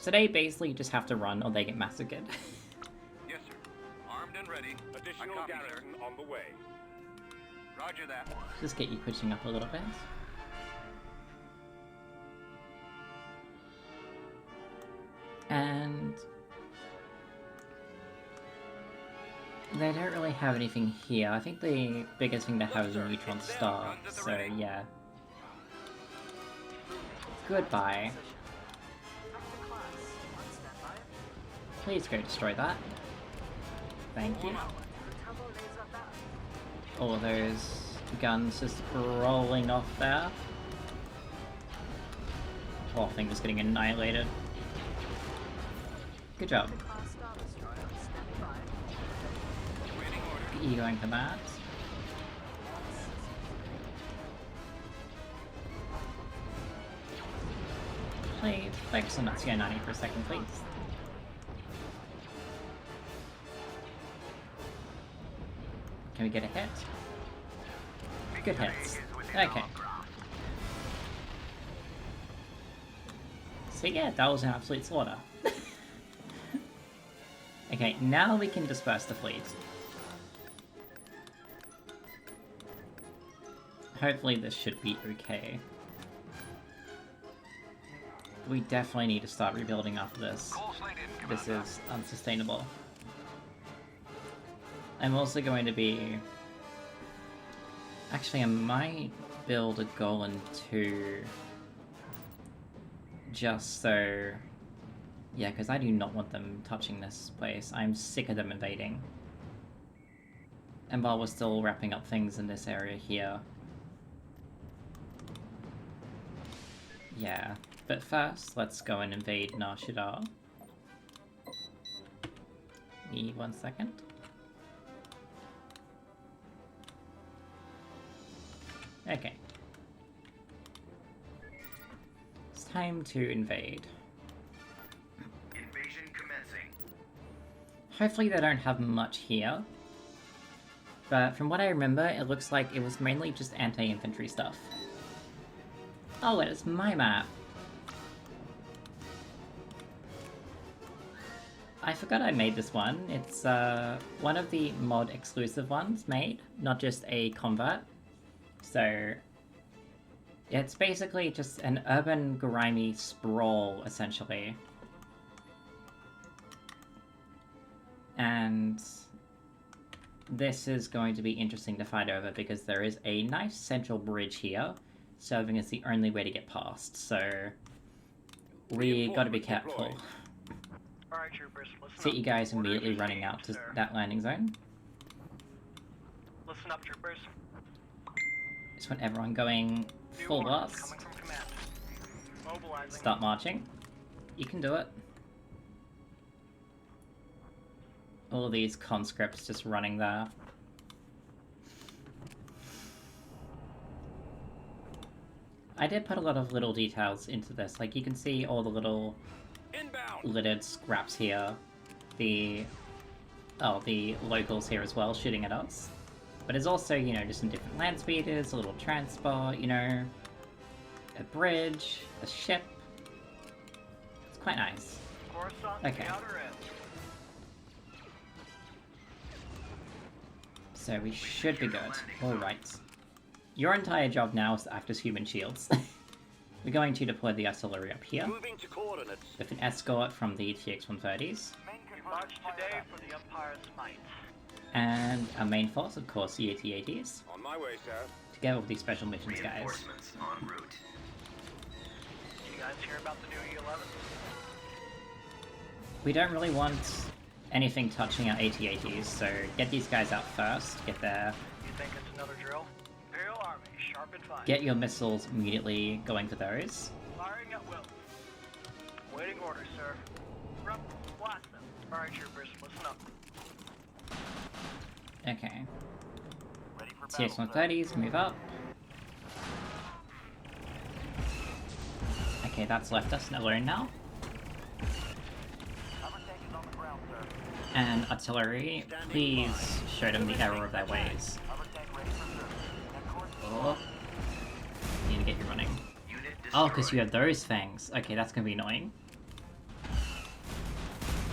So they basically just have to run or they get massacred. Yes, sir. Armed and ready. Additional garrison on the way. Roger that. Just get you pushing up a little bit. And they don't really have anything here. I think the biggest thing they have is a neutron star, so yeah. Goodbye. Tactic class on standby. Please go destroy that. Thank you. Turbo laser back. All of those guns just rolling off there. Whole thing just getting annihilated. Good job. Class Star Destroyer standby. Get you going for that. Please focus on that CI-90 for a second, please. Can we get a hit? Good hits. Okay. So yeah, that was an absolute slaughter. Okay, now we can disperse the fleet. Hopefully this should be okay. We definitely need to start rebuilding after this. This is unsustainable. I'm also going to be... Actually, I might build a Golem 2 just so... Yeah, because I do not want them touching this place. I'm sick of them invading. And while we're still wrapping up things in this area here... Yeah, but first, let's go and invade Narshadar. Need 1 second. Okay. It's time to invade. Invasion commencing. Hopefully they don't have much here. But from what I remember, it looks like it was mainly just anti-infantry stuff. Oh, it is my map! I forgot I made this one. It's one of the mod exclusive ones made, not just a convert. So it's basically just an urban grimy sprawl, essentially. And this is going to be interesting to fight over because there is a nice central bridge here, serving as the only way to get past, so we gotta be careful. Alright, troopers, listen See up. you guys Orders immediately running received, out to sir. that landing zone. Listen up, troopers. Just want everyone going New full orders blast. coming from command. Mobilizing. Start marching. You can do it. All of these conscripts just running there. I did put a lot of little details into this, like you can see all the little Inbound. littered scraps here. The locals here as well shooting at us. But there's also, you know, just some different land speeders, a little transport, you know, a bridge, a ship. It's quite nice. Coruscant to Okay. the outer edge. So we should be good. Alright. Your entire job now is to act as human shields. We're going to deploy the artillery up here, Moving to coordinates. with an escort from the TX-130s, We march today for the Empire's might. and our main force, of course, the AT-ATs, On my way, sir. together with these special missions guys. Reinforcements en route. You guys hear about the new E11? We don't really want anything touching our AT-ATs, so get these guys out first, get their... You think it's another drill? Imperial Army, sharp and fine. Get your missiles immediately going for those. Firing at will. Waiting orders, sir. Rep, blast them. Alright, troopers, listen up. Okay. Ready for battle, TX-130s, move up. Okay, that's left us alone now. And artillery, please show them the error of their ways. Oh. Need to get you running. Oh, because you have those fangs. Okay, that's gonna be annoying.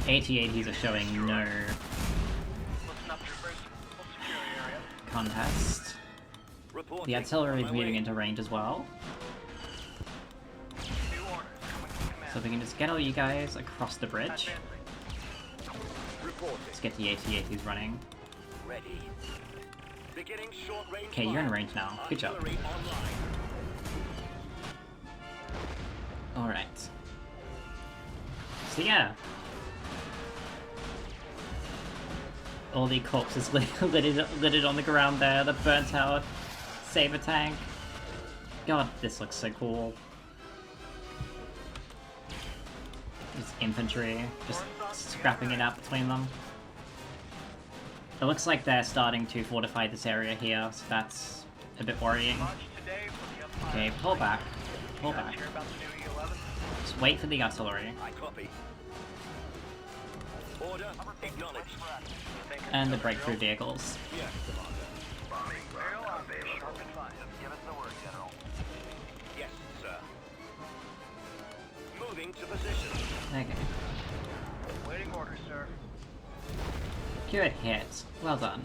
AT-ATs are showing no Listen up, troopers. We'll secure the area. contest. Reporting. The artillery On is my moving way. into range as well. New orders coming from command. So we can just get all you guys across the bridge. Advancing. Reporting. Let's get the AT-ATs running. Ready. Beginning short range. Okay, you're in fire. range now. Good job. Artillery online. Alright. So yeah. All the corpses littered on the ground there, the burnt out saber tank. God, this looks so cool. Just infantry, just scrapping it out between them. It looks like they're starting to fortify this area here, so that's a bit worrying. March today for the Empire's Okay, pull back. Pull You guys back. hear about the new E11? Just wait for the artillery. I copy. Order acknowledged. You think it's And the another breakthrough drill? vehicles. Yes, Commander. Imperial Army, sharp and fine. Give us the word, General. Yes, sir. Moving to position. Okay. Waiting orders, sir. Good hit. Well done.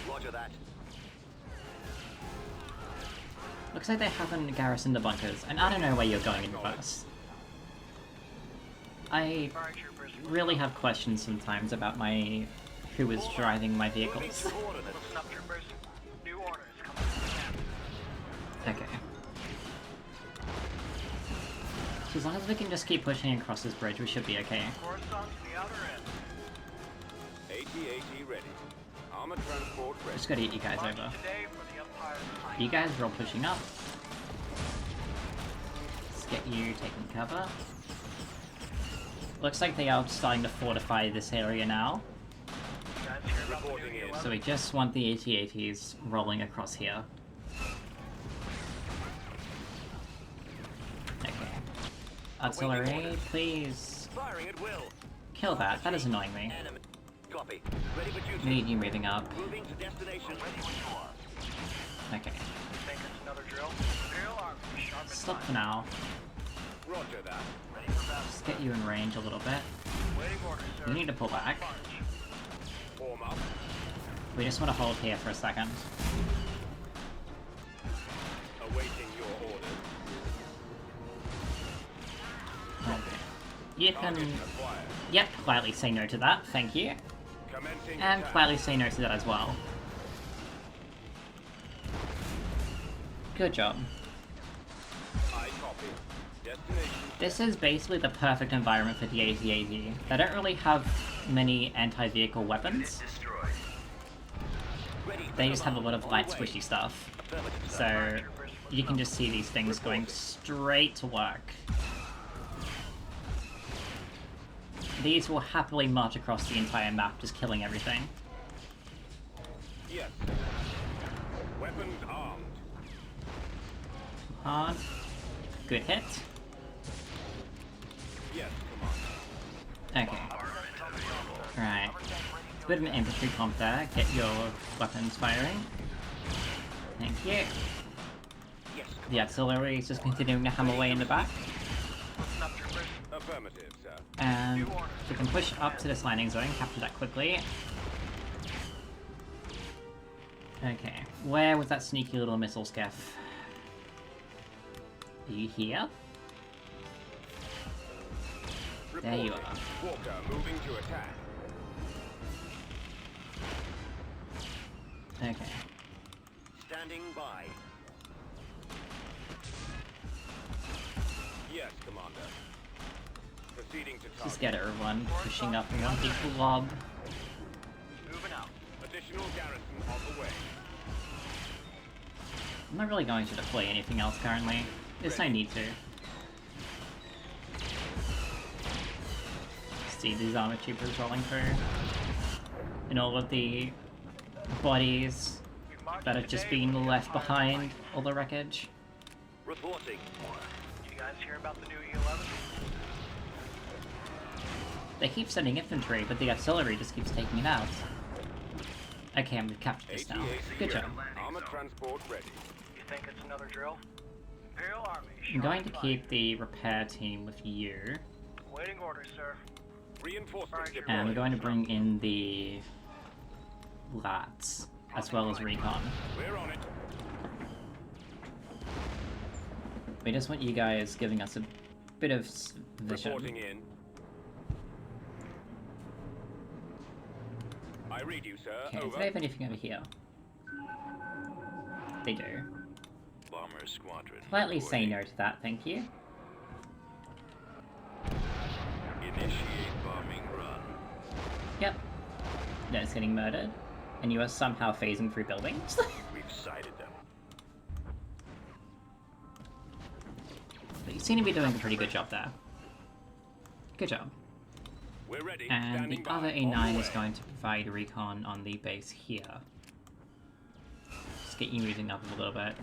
Roger that. Looks like they haven't garrisoned the bunkers, and I don't know where you're going in reverse. I Alright, troopers. really have questions sometimes about who is driving my Moving vehicles. to coordinates. Listen up, troopers. New orders coming from command. Okay. So as long as we can just keep pushing across this bridge, we should be okay. Coruscant to the outer edge. AT-AT ready. Armored transport ready. Just gotta get you guys March over. today for the Empire's might. You guys are all pushing up. Let's get you taking cover. Looks like they are starting to fortify this area now. You guys hear about the new Reporting in. E11? So we just want the AT-ATs rolling across here. Okay. Artillery, please Firing at will. kill that. That is annoying me. Enemy. Copy. Ready for duty. Need you moving up. Moving to destination. Ready when you are. Okay. You think it's another drill? Imperial Army, sharp and Stop fine. for now. Roger that. Ready for battle. Just get you in range a little bit. Waiting orders, sir. You need to pull back. March. Form up. We just want to hold here for a second. Awaiting your orders. Okay. You can, Target acquired. yep, quietly say no to that. Thank you. Commencing And attack. quietly say no to that as well. Good job. I copy. Destination. This is basically the perfect environment for the AT-AT. They don't really have many anti-vehicle weapons. Destroyed. Ready. They just have a lot of light squishy stuff. So you can just see these things going straight to work. These will happily march across the entire map, just killing everything. Yes. Weapons armed. Hard. Good hit. Yes, Commander. Okay. Right. It's a bit of an infantry comp there. Get your weapons firing. Thank you. Yes. The artillery is just continuing to hammer away in the back. Listen up, troopers. Affirmative, sir. And we can push up to this landing zone, capture that quickly. Okay, where was that sneaky little missile scaff? Are you here? There you Reporting. are. Walker moving to attack. Okay. Standing by. Yes, Commander. Proceeding to target. Just get everyone pushing up in one big blob. Moving out. Additional garrison on the way. I'm not really going to deploy anything else currently. There's no need to. See these armor troopers rolling through. And all of the bodies We've marked that the have just day been with left fire behind, fight. all the wreckage. Reporting. You guys hear about the new E11? They keep sending infantry, but the artillery just keeps taking it out. Okay, I'm gonna capture this now. Good job. Armor transport ready. You think it's another drill? Imperial Army. I'm going to keep the repair team with you, Waiting orders, sir. Reinforcements And and I'm deployed. going to bring in the lats, as well as recon. We're on it. We just want you guys giving us a bit of vision. Reporting in. I read you, sir. Okay, do Over. they have anything over here? They do. Bomber squadron. Politely say no to that, thank you. Initiate bombing run. Yep. No, it's getting murdered. And you are somehow phasing through buildings? We've sighted them. But you seem to be doing a pretty good job there. Good job. We're ready. And the Standing by. other On A9 the is way. going to provide recon on the base here. Just get you moving up a little bit.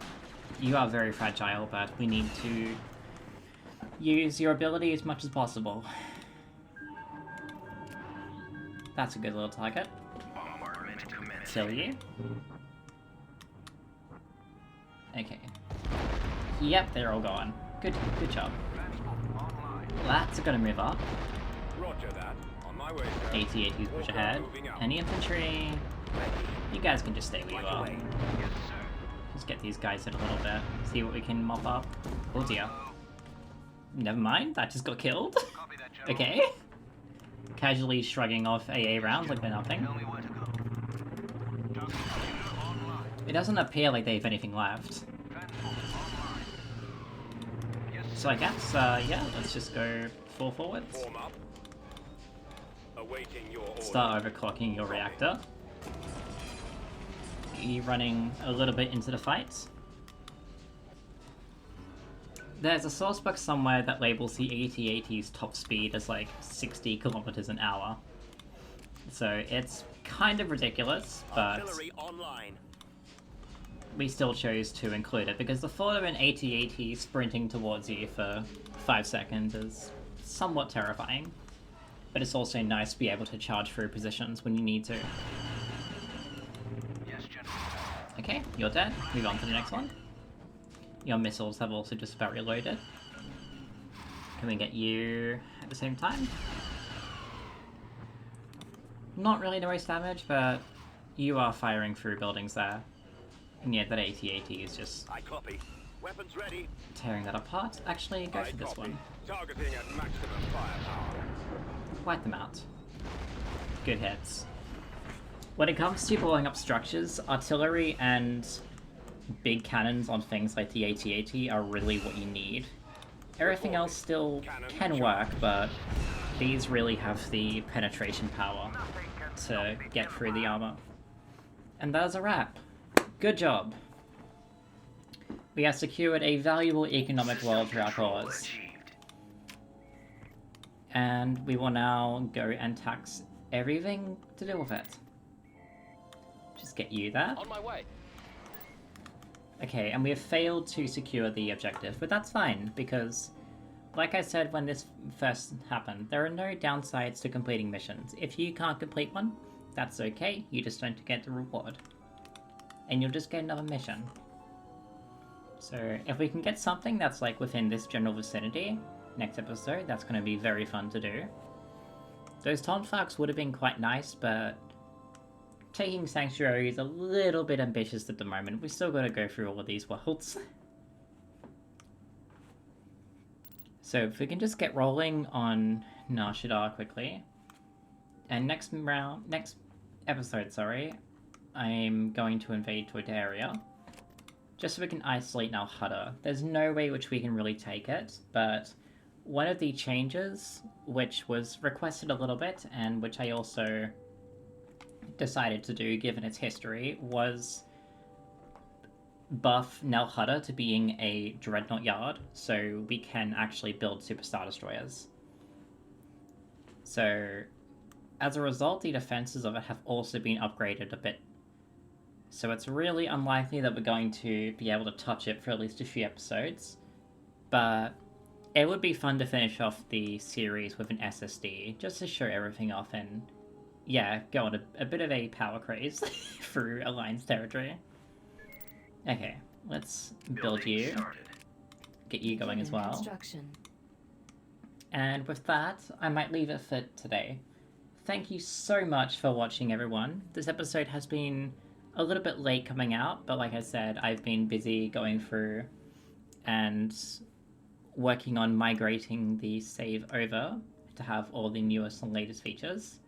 You are very fragile, but we need to use your ability as much as possible. That's a good little target. Bombardment commenced. Kill you. Okay. Yep, they're all gone. Good job. Lats are gonna move up. Roger that. On my way, sir. AT-ATs push Walker ahead. moving out. Any infantry? You guys can just stay where you are. Yes, sir. Just get these guys in a little bit. See what we can mop up. Oh dear. Never mind, that just got killed. Copy that, General. Okay. Casually shrugging off AA rounds like they're nothing. Tell me where to go. Target computer online. It doesn't appear like they have anything left. Transport online. Yes, sir. So I guess, yeah, let's just go full forwards. Form up. Awaiting your order. Start overclocking your reactor. You running a little bit into the fight. There's a source book somewhere that labels the AT-AT's top speed as like 60 kilometers an hour. So it's kind of ridiculous, but Artillery online. we still chose to include it because the thought of an AT-AT sprinting towards you for 5 seconds is somewhat terrifying. But it's also nice to be able to charge through positions when you need to. Yes, General. Okay, you're dead. Move on to the next one. Your missiles have also just about reloaded. Can we get you at the same time? Not really the most damage, but you are firing through buildings there. And yet that AT-AT is just I copy. Weapons ready. tearing that apart. Actually, go I for this copy. one. Targeting at maximum firepower. Wipe them out. Good hits. When it comes to blowing up structures, artillery and big cannons on things like the AT-AT are really what you need. Everything else still can work, but these really have the penetration power to get through the armor. And that's a wrap. Good job. We have secured a valuable economic world for our cause. And we will now go and tax everything to do with it. Just get you that. On my way. Okay, and we have failed to secure the objective, but that's fine, because, like I said when this first happened, there are no downsides to completing missions. If you can't complete one, that's okay, you just don't get the reward. And you'll just get another mission. So, if we can get something that's like within this general vicinity, next episode, that's going to be very fun to do. Those Tonflax would have been quite nice, but taking Sanctuary is a little bit ambitious at the moment. We still got to go through all of these worlds. So if we can just get rolling on Nar Shaddaa quickly. And next episode, sorry, I'm going to invade Toydaria. Just so we can isolate Nal Hutta. There's no way which we can really take it, but one of the changes, which was requested a little bit, and which I also decided to do given its history, was buff Nal Hutta to being a Dreadnought Yard, so we can actually build Super Star Destroyers. So, as a result, the defenses of it have also been upgraded a bit. So it's really unlikely that we're going to be able to touch it for at least a few episodes, but it would be fun to finish off the series with an SSD, just to show everything off and, yeah, go on a bit of a power craze through Alliance territory. Okay, let's build you, get you going as well. And with that, I might leave it for today. Thank you so much for watching, everyone. This episode has been a little bit late coming out, but like I said, I've been busy going through and working on migrating the save over to have all the newest and latest features.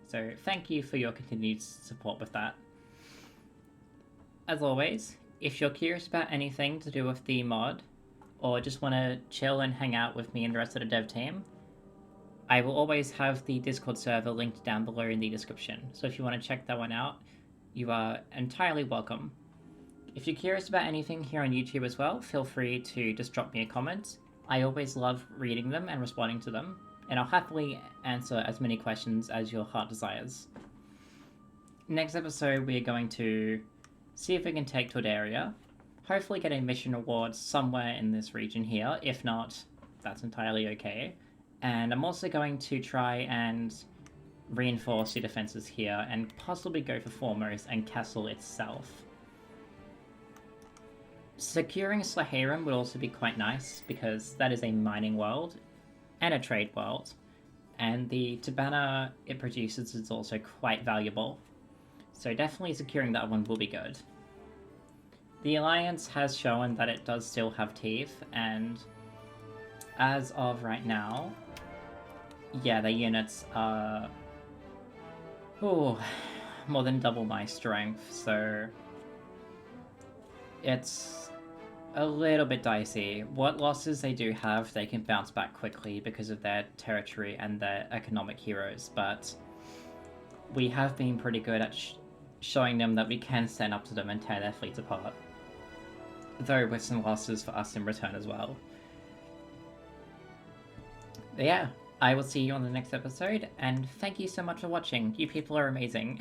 So thank you for your continued support with that. As always, if you're curious about anything to do with the mod, or just want to chill and hang out with me and the rest of the dev team, I will always have the Discord server linked down below in the description. So if you want to check that one out, you are entirely welcome. If you're curious about anything here on YouTube as well, feel free to just drop me a comment. I always love reading them and responding to them, and I'll happily answer as many questions as your heart desires. Next episode, we are going to see if we can take Toydaria, hopefully get a mission reward somewhere in this region here. If not, that's entirely okay. And I'm also going to try and reinforce the defenses here and possibly go for Foremost and Castle itself. Securing Slaharim would also be quite nice, because that is a mining world and a trade world, and the Tabana it produces is also quite valuable, so definitely securing that one will be good. The Alliance has shown that it does still have teeth, and as of right now, yeah, the units are more than double my strength, so it's a little bit dicey. What losses they do have, they can bounce back quickly because of their territory and their economic heroes, but we have been pretty good at showing them that we can stand up to them and tear their fleets apart, though with some losses for us in return as well. But yeah, I will see you on the next episode, and thank you so much for watching. You people are amazing.